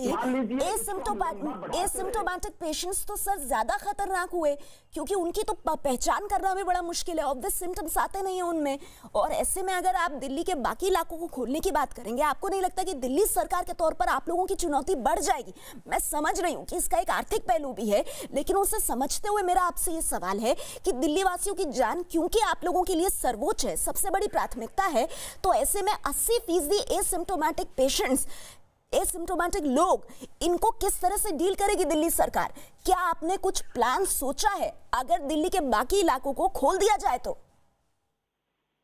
एसिम्प्टोमेटिक पेशेंट्स तो सर ज्यादा खतरनाक हुए, क्योंकि उनकी तो पहचान करना भी बड़ा मुश्किल है, ऑब्वियस सिम्टम्स आते नहीं है उनमें। और ऐसे में अगर आप दिल्ली के बाकी इलाकों को खोलने की बात करेंगे, आपको नहीं लगता कि दिल्ली सरकार के तौर पर आप लोगों की चुनौती बढ़ जाएगी? मैं समझ रही हूँ कि इसका एक आर्थिक पहलू भी है, लेकिन उसे समझते हुए मेरा आपसे ये सवाल है कि दिल्ली वासियों की जान क्योंकि आप लोगों के लिए सर्वोच्च है, सबसे बड़ी प्राथमिकता है, तो ऐसे में 80% एसिम्प्टोमेटिक पेशेंट्स, एसिम्प्टोमेटिक लोग, इनको किस तरह से डील करेगी दिल्ली सरकार? क्या आपने कुछ प्लान सोचा है अगर दिल्ली के बाकी इलाकों को खोल दिया जाए तो?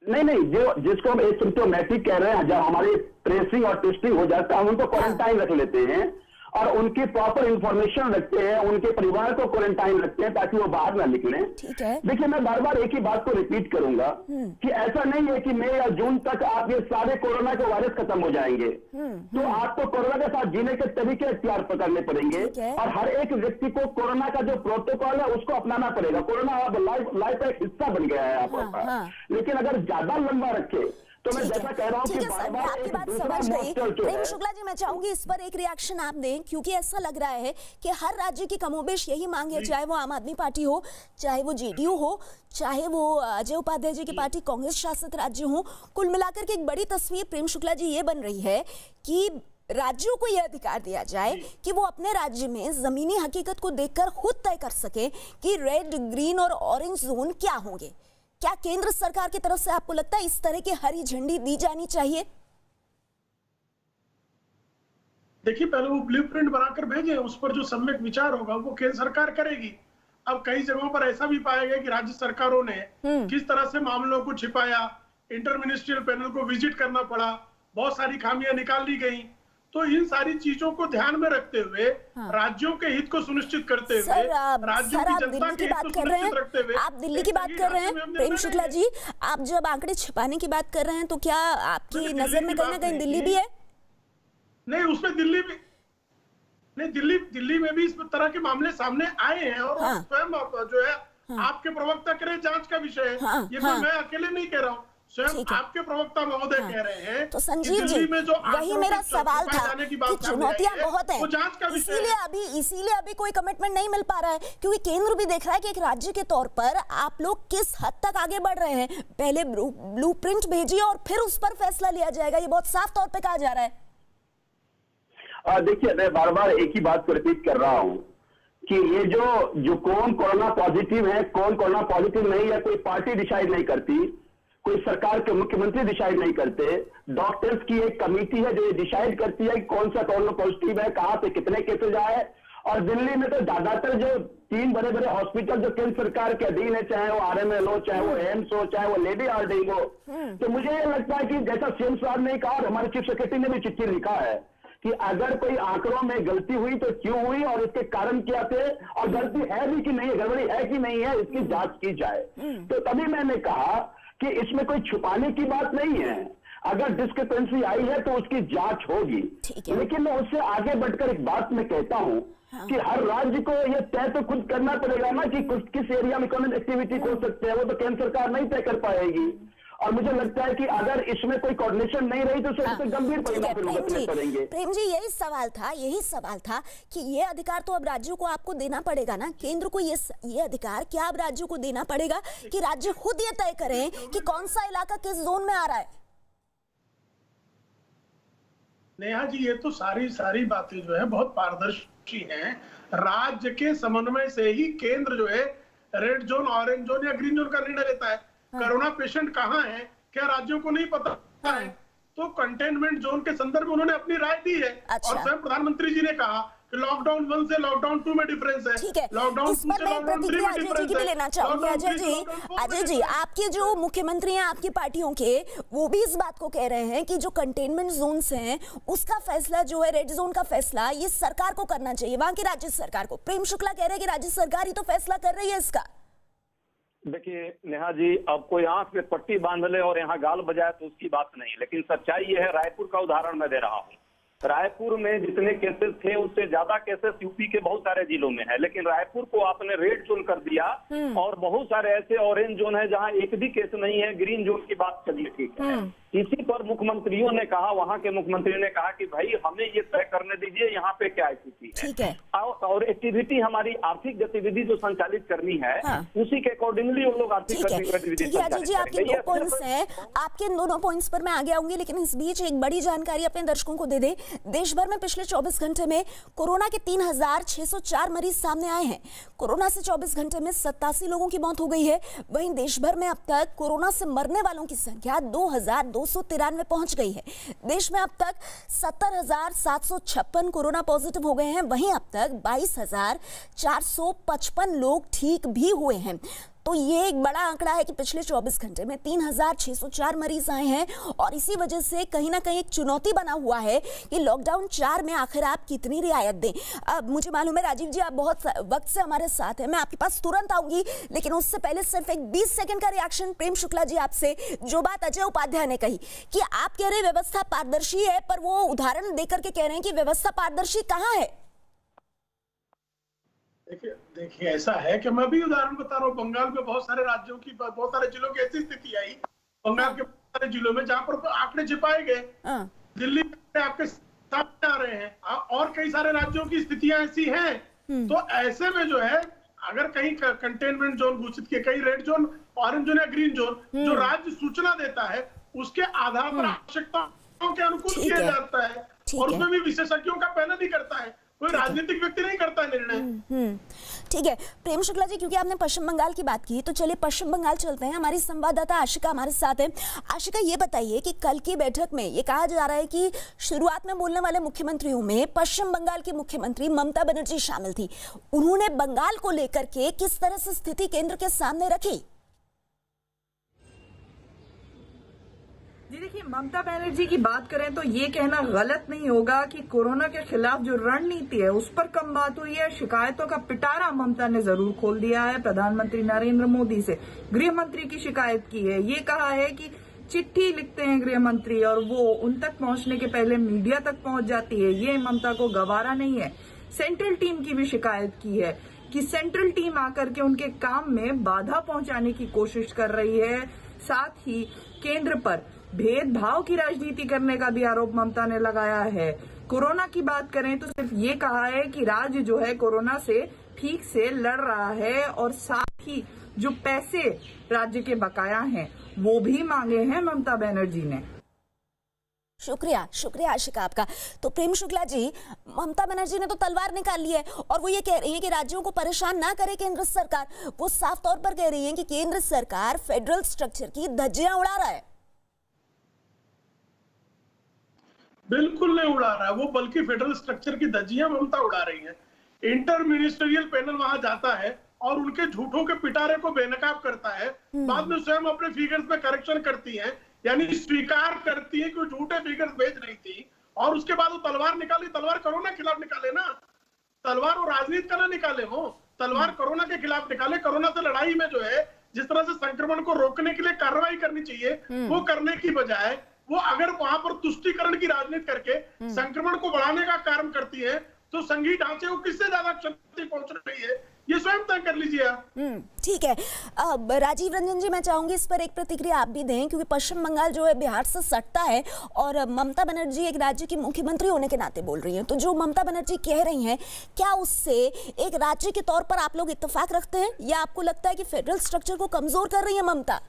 नहीं, जो जिसको हम एसिम्प्टोमेटिक कह रहे हैं, जब हमारी ट्रेसिंग और टेस्टिंग हो जाता है हम उनको क्वारंटाइन रख लेते हैं और उनकी प्रॉपर इंफॉर्मेशन रखते हैं, उनके परिवार को क्वारंटाइन रखते हैं ताकि वो बाहर ना निकलें। देखिए मैं बार बार एक ही बात को रिपीट करूंगा कि ऐसा नहीं है कि मई या जून तक आप ये सारे कोरोना के वायरस खत्म हो जाएंगे, तो आपको कोरोना के साथ जीने के तरीके इख्तियार करने पड़ेंगे और हर एक व्यक्ति को कोरोना का जो प्रोटोकॉल है उसको अपनाना पड़ेगा। कोरोना अब लाइफ का एक हिस्सा बन गया है आपका, लेकिन अगर ज्यादा लंबा रखे तो मैं जैसा कह रहा हूं कि मैं आपकी बात समझ गई। प्रेम शुक्ला जी, मैं चाहूंगी इस पर एक रिएक्शन आप दें, क्योंकि ऐसा लग रहा है कि हर राज्य की कमोबेश यही मांग है, चाहे वो आम आदमी पार्टी हो, चाहे वो जेडीयू हो, चाहे वो अजय उपाध्याय जी की पार्टी कांग्रेस शासित राज्य हो। कुल मिलाकर के एक बड़ी तस्वीर प्रेम शुक्ला जी ये बन रही है कि राज्यों को यह अधिकार दिया जाए कि वो अपने राज्य में जमीनी हकीकत को देखकर खुद तय कर सके कि रेड, ग्रीन और ऑरेंज जोन क्या होंगे। क्या केंद्र सरकार की तरफ से आपको लगता है इस तरह की हरी झंडी दी जानी चाहिए? देखिए पहले वो ब्लूप्रिंट बनाकर भेजे, उस पर जो सम्यक विचार होगा वो केंद्र सरकार करेगी। अब कई जगहों पर ऐसा भी पाया गया कि राज्य सरकारों ने किस तरह से मामलों को छिपाया, इंटर मिनिस्ट्रियल पैनल को विजिट करना पड़ा, बहुत सारी खामियां निकाल ली गई। तो इन सारी चीजों को ध्यान में रखते हुए, राज्यों के हित को सुनिश्चित करते हुए, राज्यों की जनता के हित को सुनिश्चित रखते हुए, आप दिल्ली की बात कर रहे हैं प्रेम शुक्ला जी, आप जब आंकड़े छिपाने की बात कर रहे हैं तो क्या आपकी नजर में कहीं ना कहीं दिल्ली भी है? नहीं, उसमें दिल्ली भी नहीं, दिल्ली में भी इस तरह के मामले सामने आए हैं और स्वयं जो है आपके प्रवक्ता करे जांच का विषय है, ये कोई मैं अकेले नहीं कह रहा हूँ, स्वयं आपके प्रवक्ता महोदय कह रहे हैं। तो संजीव जी, वही मेरा सवाल था कि चुनौतियां बहुत हैं, इसीलिए अभी कोई कमिटमेंट नहीं मिल पा रहा है, क्योंकि केंद्र भी देख रहा है कि एक राज्य के तौर पर आप लोग किस हद तक आगे बढ़ रहे हैं। पहले ब्लूप्रिंट भेजिए और फिर उस पर फैसला लिया जाएगा, ये बहुत साफ तौर पर कहा जा रहा है। देखिए मैं बार बार एक ही बात को रिपीट कर रहा हूँ कि ये जो कौन कोरोना पॉजिटिव है, कौन कोरोना पॉजिटिव नहीं है, कोई पार्टी डिसाइड नहीं करती, कोई सरकार के मुख्यमंत्री डिसाइड नहीं करते, डॉक्टर्स की एक कमेटी है जो ये डिसाइड करती है कि कौन सा कोरोना पॉजिटिव है, कहां से कितने केसेज आए। और दिल्ली में तो ज्यादातर जो 3 बड़े हॉस्पिटल जो केंद्र सरकार के अधीन है, चाहे वो RML हो, चाहे वो एम्स हो, चाहे वो लेडी हार्डिंग हो, तो मुझे ये लगता है कि जैसा सीएम साहब ने कहा और हमारे चीफ सेक्रेटरी ने भी चिट्ठी लिखा है कि अगर कोई आंकड़ों में गलती हुई तो क्यों हुई और इसके कारण क्या थे, और गलती है भी कि नहीं है, गड़बड़ी है कि नहीं है, इसकी जांच की जाए। तो तभी मैंने कहा कि इसमें कोई छुपाने की बात नहीं है, अगर डिस्क्रिपेंसी आई है तो उसकी जांच होगी। लेकिन मैं उससे आगे बढ़कर एक बात मैं कहता हूं कि हर राज्य को यह तय तो खुद करना पड़ेगा ना कि किस एरिया में इकोनॉमिक एक्टिविटी हो सकते हैं, वो तो केंद्र सरकार नहीं तय कर पाएगी। और मुझे लगता है कि अगर इसमें कोई कोऑर्डिनेशन नहीं रही तो सबसे गंभीर परिणाम भुगतने पड़ेंगे। प्रेम जी, यही सवाल था कि ये अधिकार तो अब राज्यों को आपको देना पड़ेगा ना, केंद्र को ये अधिकार क्या अब राज्यों को देना पड़ेगा कि राज्य खुद ये तय करें कि कौन सा इलाका किस जोन में आ रहा है? नेहा जी, ये तो सारी बातें जो है बहुत पारदर्शी हैं। राज्य के समन्वय से ही केंद्र जो है रेड जोन, ऑरेंज जोन या ग्रीन जोन का निर्णय लेता है। कोरोना पेशेंट कहाँ है क्या राज्यों को नहीं पता है, तो कंटेनमेंट जोन के संदर्भ में उन्होंने अपनी राय दी है। और स्वयं प्रधानमंत्री जी ने कहा कि लॉकडाउन 1 से लॉकडाउन 2 में डिफरेंस है, ठीक है, लॉकडाउन 2 से लॉकडाउन 3 में डिफरेंस है। लेना चाहूंगी अजय जी, आपके जो मुख्यमंत्री हैं आपकी पार्टियों के, वो भी इस बात को कह रहे हैं कि जो कंटेनमेंट जोन हैं उसका फैसला जो है, रेड जोन का फैसला, ये सरकार को करना चाहिए, वहां की राज्य सरकार को। प्रेम शुक्ला कह रहे हैं कि राज्य सरकार ही तो फैसला कर रही है इसका। देखिए नेहा जी, अब कोई आंख पे पट्टी बांध ले और यहाँ गाल बजाए तो उसकी बात नहीं, लेकिन सच्चाई ये है, रायपुर का उदाहरण मैं दे रहा हूँ। रायपुर में जितने केसेस थे उससे ज्यादा केसेस यूपी के बहुत सारे जिलों में है, लेकिन रायपुर को आपने रेड जोन कर दिया और बहुत सारे ऐसे ऑरेंज जोन है जहां एक भी केस नहीं है। ग्रीन जोन की बात चलिए ठीक है, इसी पर मुख्यमंत्रियों ने कहा, वहां के मुख्यमंत्री ने कहा कि भाई हमें ये तय करने दीजिए यहाँ पे क्या स्थिति है, और एक्टिविटी हमारी आर्थिक गतिविधि जो संचालित करनी है उसी के अकॉर्डिंगली वो लोग आर्थिक गतिविधि जी आपके दो पॉइंट्स हैं, आपके दोनों पॉइंट्स पर मैं आगे आऊंगी, लेकिन इस बीच एक बड़ी जानकारी अपने दर्शकों को दे दे। देश भर में पिछले 24 घंटे में कोरोना के 3604 मरीज सामने आए हैं। कोरोना से 24 घंटे में 87 लोगों की मौत हो गई है। वहीं देश भर में अब तक कोरोना से मरने वालों की संख्या 2293 पहुंच गई है। देश में अब तक 70,756 कोरोना पॉजिटिव हो गए हैं। वहीं अब तक 22,455 लोग ठीक भी हुए हैं। तो ये एक बड़ा आंकड़ा है कि पिछले 24 घंटे में 3604 मरीज आए हैं, और इसी वजह से कहीं ना कहीं एक चुनौती बना हुआ है कि लॉकडाउन 4 में आखिर आप कितनी रियायत दें। अब मुझे मालूम है राजीव जी आप बहुत वक्त से हमारे साथ हैं, मैं आपके पास तुरंत आऊंगी, लेकिन उससे पहले सिर्फ एक 20 सेकंड का रिएक्शन प्रेम शुक्ला जी आपसे। जो बात अजय उपाध्याय ने कही कि आप कह रहे व्यवस्था पारदर्शी है, पर वो उदाहरण देकर के कह रहे हैं कि व्यवस्था पारदर्शी कहाँ है। देखिए ऐसा है कि मैं भी उदाहरण बता रहा हूँ, बंगाल में बहुत सारे राज्यों की, बहुत सारे जिलों की ऐसी स्थिति आई, बंगाल के बहुत सारे जिलों में जहां पर आंकड़े छिपाए गए, दिल्ली में आपके सामने आ रहे हैं, और कई सारे राज्यों की स्थितियां ऐसी हैं। तो ऐसे में जो है, अगर कहीं कंटेनमेंट जोन घोषित किए, कहीं रेड जोन, ऑरेंज जोन या ग्रीन जोन, जो राज्य सूचना देता है उसके आधार पर आवश्यकताओं के अनुकूल किया जाता है, और उसमें भी विशेषज्ञों का पैनल ही करता है, कोई राजनीतिक व्यक्ति नहीं करता निर्णय। ठीक है प्रेम शुक्ला जी, क्योंकि आपने पश्चिम बंगाल की बात की, तो चलिए पश्चिम बंगाल चलते हैं। हमारी संवाददाता आशिका हमारे साथ है। आशिका, ये बताइए कि कल की बैठक में ये कहा जा रहा है कि शुरुआत में बोलने वाले मुख्यमंत्रियों में पश्चिम बंगाल की मुख्यमंत्री ममता बनर्जी शामिल थी। उन्होंने बंगाल को लेकर के किस तरह से स्थिति केंद्र के सामने रखी? जी देखिए, ममता बनर्जी की बात करें तो ये कहना गलत नहीं होगा कि कोरोना के खिलाफ जो रणनीति है उस पर कम बात हुई है। शिकायतों का पिटारा ममता ने जरूर खोल दिया है। प्रधानमंत्री नरेंद्र मोदी से गृह मंत्री की शिकायत की है। ये कहा है कि चिट्ठी लिखते हैं गृह मंत्री और वो उन तक पहुंचने के पहले मीडिया तक पहुंच जाती है, ये ममता को गवारा नहीं है। सेंट्रल टीम की भी शिकायत की है कि सेंट्रल टीम आकर के उनके काम में बाधा पहुंचाने की कोशिश कर रही है। साथ ही केंद्र पर भेदभाव की राजनीति करने का भी आरोप ममता ने लगाया है। कोरोना की बात करें तो सिर्फ ये कहा है कि राज्य जो है कोरोना से ठीक से लड़ रहा है, और साथ ही जो पैसे राज्य के बकाया हैं वो भी मांगे हैं ममता बनर्जी ने। शुक्रिया आशिका आपका। तो प्रेम शुक्ला जी, ममता बनर्जी ने तो तलवार निकाल ली है, और वो ये कह रही है कि राज्यों को परेशान ना करे केंद्र सरकार। वो साफ तौर पर कह रही है कि केंद्र सरकार फेडरल स्ट्रक्चर की धज्जियां उड़ा रहा है। बिल्कुल नहीं उड़ा रहा है वो, बल्कि फेडरल स्ट्रक्चर की धज्जियां ममता उड़ा रही है। इंटर मिनिस्ट्रियल पैनल वहां जाता है और उनके झूठों के पिटारे को बेनकाब करता है, बाद में स्वयं अपने फिगर्स में करेक्शन करती है, यानी स्वीकार करती है कि वो झूठे फिगर्स भेज रही थी, और उसके बाद वो तलवार निकाली। तलवार कोरोना के खिलाफ निकाले ना, तलवार वो राजनीति का ना निकाले, वो तलवार कोरोना के खिलाफ निकाले। कोरोना से लड़ाई में जो है जिस तरह से संक्रमण को रोकने के लिए कार्रवाई करनी चाहिए वो करने की बजाय वो अगर वहां पर तुष्टीकरण की राजनीति करके संक्रमण को बढ़ाने का काम करती है, तो संघीय ढांचे को किससे ज्यादा क्षति पहुंच रही है ये स्वयं तय कर लीजिए। ठीक है, अब राजीव रंजन जी मैं चाहूंगी इस पर एक प्रतिक्रिया आप भी दें, क्योंकि पश्चिम बंगाल जो है बिहार से सटता है और ममता बनर्जी एक राज्य की मुख्यमंत्री होने के नाते बोल रही हैं, तो जो ममता बनर्जी कह रही हैं क्या उससे एक राज्य के तौर पर आप लोग इत्तेफाक रखते हैं, या आपको लगता है कि फेडरल स्ट्रक्चर को कमजोर कर रही है ममता?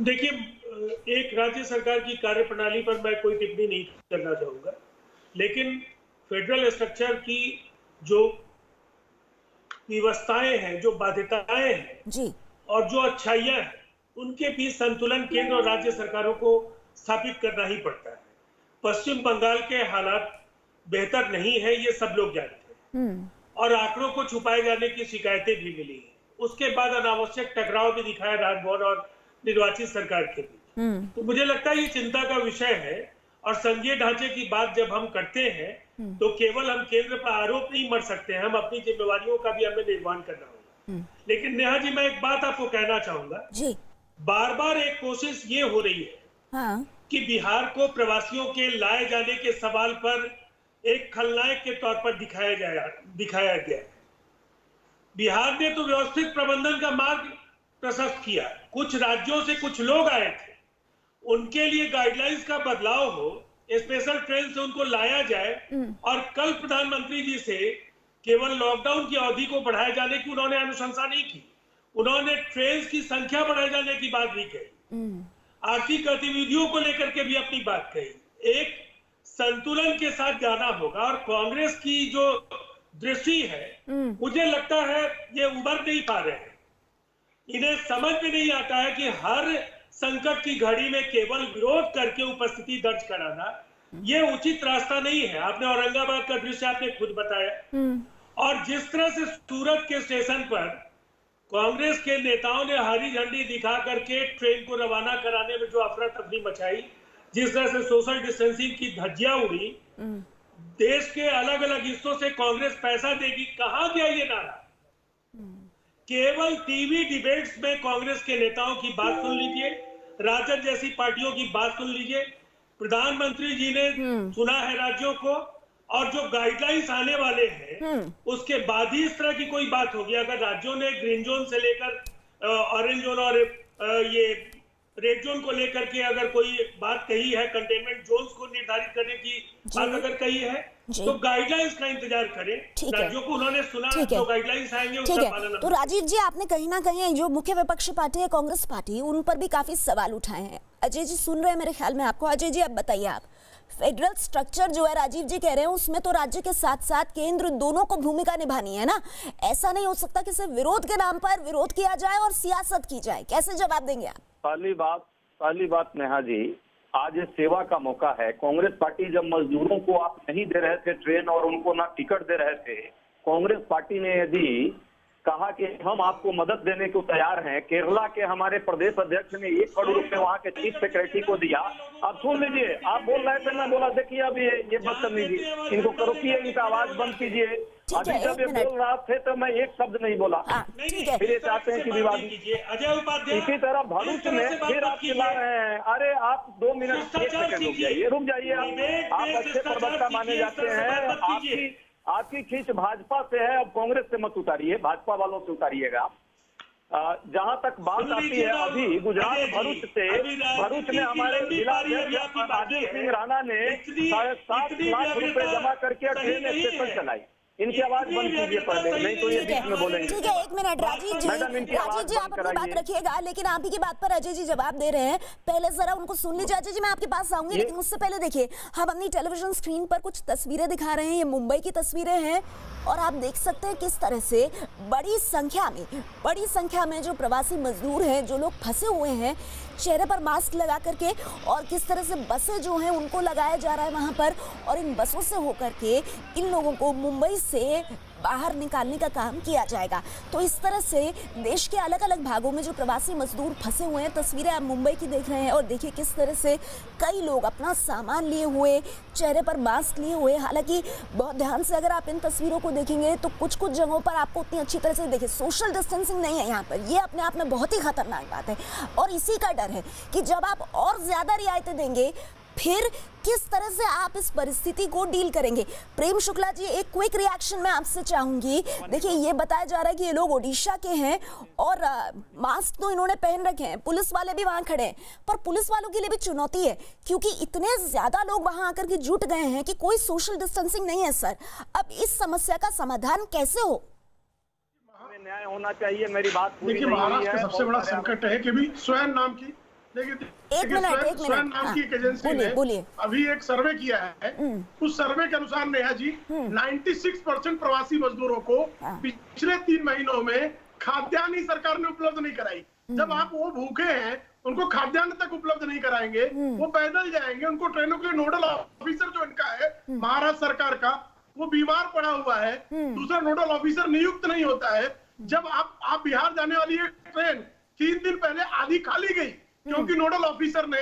देखिए, एक राज्य सरकार की कार्यप्रणाली पर मैं कोई टिप्पणी नहीं करना चाहूंगा, लेकिन फेडरल स्ट्रक्चर की जो व्यवस्थाएं हैं, जो बाध्यताएं हैं जी, और जो अच्छाइयां हैं, उनके बीच संतुलन केंद्र और राज्य सरकारों को स्थापित करना ही पड़ता है। पश्चिम बंगाल के हालात बेहतर नहीं है, ये सब लोग जानते हैं, और आंकड़ों को छुपाए जाने की शिकायतें भी मिली है। उसके बाद अनावश्यक टकराव भी दिखाया राजभवन और निर्वाचित सरकार के बीच। तो मुझे लगता है ये चिंता का विषय है, और संघीय ढांचे की बात जब हम करते हैं तो केवल हम केंद्र पर आरोप नहीं मर सकते हैं, हम अपनी जिम्मेवारियों का भी हमें निर्वहन करना होगा। लेकिन नेहा जी, मैं एक बात आपको कहना चाहूंगा जी। बार बार एक कोशिश ये हो रही है कि बिहार को प्रवासियों के लाए जाने के सवाल पर एक खलनायक के तौर पर दिखाया गया। बिहार ने तो व्यवस्थित प्रबंधन का मार्ग प्रशस्त किया। कुछ राज्यों से कुछ लोग आए थे, उनके लिए गाइडलाइंस का बदलाव हो, स्पेशल ट्रेन से उनको लाया जाए, और कल प्रधानमंत्री जी से केवल लॉकडाउन की अवधि को बढ़ाए जाने की उन्होंने अनुशंसा नहीं की, उन्होंने ट्रेन की संख्या बढ़ाए जाने की बात भी कही, आर्थिक गतिविधियों को लेकर के भी अपनी बात कही। एक संतुलन के साथ जाना होगा, और कांग्रेस की जो दृष्टि है मुझे लगता है ये उभर नहीं पा रहे हैं। इन्हें समझ में नहीं आता है कि हर संकट की घड़ी में केवल विरोध करके उपस्थिति दर्ज कराना ये उचित रास्ता नहीं है। आपने औरंगाबाद का दृश्य आपने खुद बताया, और जिस तरह से सूरत के स्टेशन पर कांग्रेस के नेताओं ने हरी झंडी दिखा करके ट्रेन को रवाना कराने में जो अफरा तफरी मचाई, जिस तरह से सोशल डिस्टेंसिंग की धज्जियां उड़ी, देश के अलग अलग हिस्सों से कांग्रेस पैसा देगी, कहां गया ये नारा? केवल टीवी डिबेट्स में कांग्रेस के नेताओं की बात सुन लीजिए, राजद जैसी पार्टियों की बात सुन लीजिए। प्रधानमंत्री जी ने सुना है राज्यों को, और जो गाइडलाइंस आने वाले हैं उसके बाद ही इस तरह की कोई बात होगी। अगर राज्यों ने ग्रीन जोन से लेकर ऑरेंज जोन और ये रेड जोन को लेकर के अगर कोई बात कही है, कंटेनमेंट जोन्स को निर्धारित करने की बात अगर कही है, तो गाइडलाइंस का इंतजार करें। राज्यों को उन्होंने सुना, जो गाइडलाइंस आएंगे उसका पालन। तो राजीव जी, आपने कहीं ना कहीं जो मुख्य विपक्षी पार्टी है कांग्रेस पार्टी, उन पर भी काफी सवाल उठाए हैं। अजय जी सुन रहे हैं मेरे ख्याल में आपको। अजय जी, अब बताइए, आप फेडरल स्ट्रक्चर जो है राजीव जी कह रहे हैं उसमें तो राज्य के साथ साथ केंद्र दोनों को भूमिका निभानी है ना। ऐसा नहीं हो सकता कि सिर्फ विरोध के नाम पर विरोध किया जाए और सियासत की जाए। कैसे जवाब देंगे आप? पहली बात नेहा जी, आज सेवा का मौका है। कांग्रेस पार्टी जब मजदूरों को आप नहीं दे रहे थे ट्रेन और उनको ना टिकट दे रहे थे, कांग्रेस पार्टी ने यदि कहा कि हम आपको मदद देने को तैयार हैं, केरला के हमारे प्रदेश अध्यक्ष ने 1 करोड़ रुपए वहां के चीफ सेक्रेटरी को दिया। अब सुन लीजिए, आप बोल रहे थे, मैं बोला देखिए अब ये बदतमीजी, इनको रोकिए, इनका आवाज बंद कीजिए। अभी जब ये बोल रहा थे तो मैं एक शब्द नहीं बोला, फिर ये चाहते हैं कि विवाद। इसी तरह भरूच में फिर आप चिल्ला रहे हैं। अरे आप 2 मिनट 1 सेकंड रुक जाइए। आप अच्छे प्रवक्ता माने जाते हैं, आपकी खींच भाजपा से है, अब कांग्रेस से मत उतारिए, भाजपा वालों से उतारिएगा। जहां तक बात आती है अभी गुजरात भरूच से, भरूच में हमारे जिला अध्यक्ष राजेश सिंह राणा ने 7.5 लाख रुपए जमा करके ट्रेन स्टेशन चलाई। इनकी आवाज बंद कीजिए पहले, नहीं तो ये बीच में बोलेंगे। ठीक है, 1 मिनट राजीव जी आप अपनी बात रखिएगा, लेकिन आप ही की बात पर अजय जी जवाब दे रहे हैं, पहले जरा उनको सुन लीजिए। अजय जी, मैं आपके पास आऊंगी, लेकिन उससे पहले देखिए, हम अपनी टेलीविजन स्क्रीन पर कुछ तस्वीरें दिखा रहे हैं। ये मुंबई की तस्वीरें हैं, और आप देख सकते हैं किस तरह से बड़ी संख्या में जो प्रवासी मजदूर हैं, जो लोग फंसे हुए हैं, चेहरे पर मास्क लगा करके, और किस तरह से बसें जो हैं उनको लगाया जा रहा है वहां पर, और इन बसों से होकर के इन लोगों को मुंबई से बाहर निकालने का काम किया जाएगा। तो इस तरह से देश के अलग अलग भागों में जो प्रवासी मजदूर फंसे हुए हैं, तस्वीरें आप मुंबई की देख रहे हैं, और देखिए किस तरह से कई लोग अपना सामान लिए हुए, चेहरे पर मास्क लिए हुए। हालांकि बहुत ध्यान से अगर आप इन तस्वीरों को देखेंगे तो कुछ जगहों पर आपको उतनी अच्छी तरह से देखिए सोशल डिस्टेंसिंग नहीं है यहाँ पर। ये अपने आप में बहुत ही खतरनाक बात है, और इसी का डर है कि जब आप और ज्यादा रियायतें देंगे फिर किस तरह से आप इस परिस्थिति को डील करेंगे। प्रेम शुक्ला जी, एक क्विक रिएक्शन मैं आपसे चाहूंगी। देखिए, ये बताया जा रहा है कि ये लोग ओडिशा के हैं, और मास्क तो इन्होंने पहन रखे हैं, पुलिस वाले भी वहां खड़े हैं, पर पुलिस वालों के लिए भी चुनौती है, क्योंकि इतने ज्यादा लोग वहां आकर के जुट गए हैं कि कोई सोशल डिस्टेंसिंग नहीं है। सर, अब इस समस्या का समाधान कैसे हो? न्याय होना चाहिए, मेरी बात पूरी। देखिए, महाराष्ट्र का सबसे बड़ा संकट है कि भी स्वयं नाम की स्वयं नाम की एक एजेंसी ने अभी एक सर्वे किया है। उस सर्वे के अनुसार नेहा जी 96% प्रवासी मजदूरों को पिछले 3 महीनों में खाद्यान्न ही सरकार ने उपलब्ध नहीं कराई। जब आप वो भूखे हैं, उनको खाद्यान्न तक उपलब्ध नहीं कराएंगे, वो पैदल जाएंगे, उनको ट्रेनों के लिए नोडल ऑफिसर जो इनका है महाराष्ट्र सरकार का, वो बीमार पड़ा हुआ है, दूसरा नोडल ऑफिसर नियुक्त नहीं होता है। जब आप बिहार जाने वाली एक ट्रेन 3 दिन पहले आधी खाली गई, क्योंकि नोडल ऑफिसर ने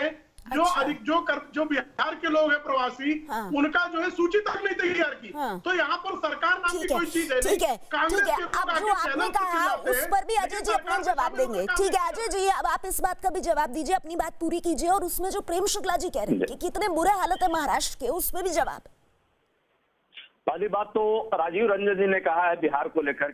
जो बिहार के लोग हैं प्रवासी, उनका जो है सूची तक नहीं तैयार की। तो यहाँ पर सरकार नाम की कोई चीज है ठीक है। अब जो आपने कहा उस पर भी अजय जी अपना जवाब देंगे। ठीक है अजय जी, अब आप इस बात का भी जवाब दीजिए, अपनी बात पूरी कीजिए। और उसमें जो प्रेम शुक्ला जी कह रहे हैं कि कितने बुरे हालत है महाराष्ट्र के, उस पर भी जवाब। पहली बात तो राजीव रंजन जी ने कहा है बिहार को लेकर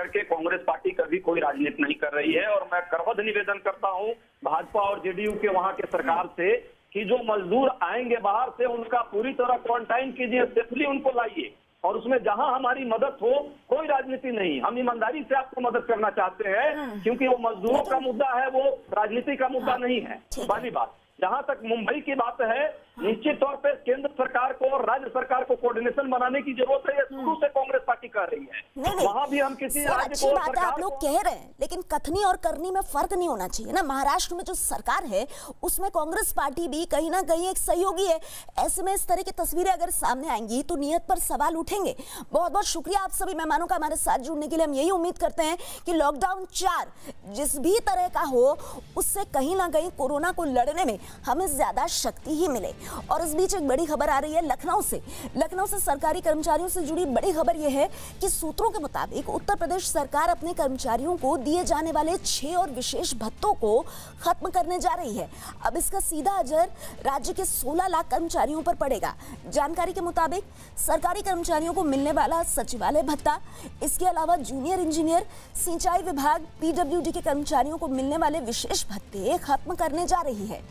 के कांग्रेस पार्टी कभी कोई राजनीति नहीं कर रही है। और मैं करवद निवेदन करता हूं भाजपा और जेडीयू के वहां के सरकार से कि जो मजदूर आएंगे बाहर से उनका पूरी तरह क्वारंटाइन कीजिए, सेफली उनको लाइए। और उसमें जहां हमारी मदद हो, कोई राजनीति नहीं, हम ईमानदारी से आपको मदद करना चाहते हैं, क्योंकि वो मजदूरों का मुद्दा है, वो राजनीति का मुद्दा नहीं है। पहली बात। जहां तक मुंबई की बात है, निश्चित तौर पे केंद्र सरकार को और राज्य सरकार को कोऑर्डिनेशन बनाने की जरूरत है। ये शुरू से कांग्रेस पार्टी कर रही है। वहां भी हम किसी अच्छी बात है आप लोग कह रहे हैं, लेकिन कथनी और करनी में फर्क नहीं होना चाहिए ना। महाराष्ट्र में जो सरकार है उसमें कांग्रेस पार्टी भी कहीं ना कहीं एक सहयोगी है। ऐसे में इस तरह की तस्वीरें अगर सामने आएंगी तो नियत पर सवाल उठेंगे। बहुत बहुत शुक्रिया आप सभी मेहमानों का हमारे साथ जुड़ने के लिए। हम यही उम्मीद करते हैं कि लॉकडाउन 4 जिस भी तरह का हो, उससे कहीं ना कहीं कोरोना को लड़ने में हमें ज्यादा शक्ति ही मिले। और इस बीच एक बड़ी खबर आ रही है लखनऊ से सरकारी कर्मचारियों से जुड़ी बड़ी खबर यह है कि सूत्रों के मुताबिक उत्तर प्रदेश सरकार अपने कर्मचारियों को दिए जाने वाले 6 और विशेष भत्तों को खत्म करने जा रही है। अब इसका सीधा असर राज्य के 16 लाख कर्मचारियों पर पड़ेगा। जानकारी के मुताबिक सरकारी कर्मचारियों को मिलने वाला सचिवालय भत्ता, इसके अलावा जूनियर इंजीनियर, सिंचाई विभाग, पीडब्ल्यूडी के कर्मचारियों को मिलने वाले विशेष भत्ते खत्म करने जा रही है।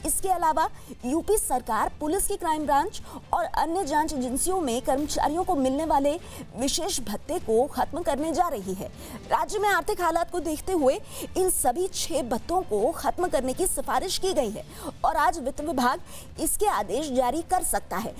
इसके अलावा यूपी सरकार पुलिस की क्राइम ब्रांच और अन्य जांच एजेंसियों में कर्मचारियों को मिलने वाले विशेष भत्ते को खत्म करने जा रही है। राज्य में आर्थिक हालात को देखते हुए इन सभी 6 भत्तों को खत्म करने की सिफारिश की गई है और आज वित्त विभाग इसके आदेश जारी कर सकता है।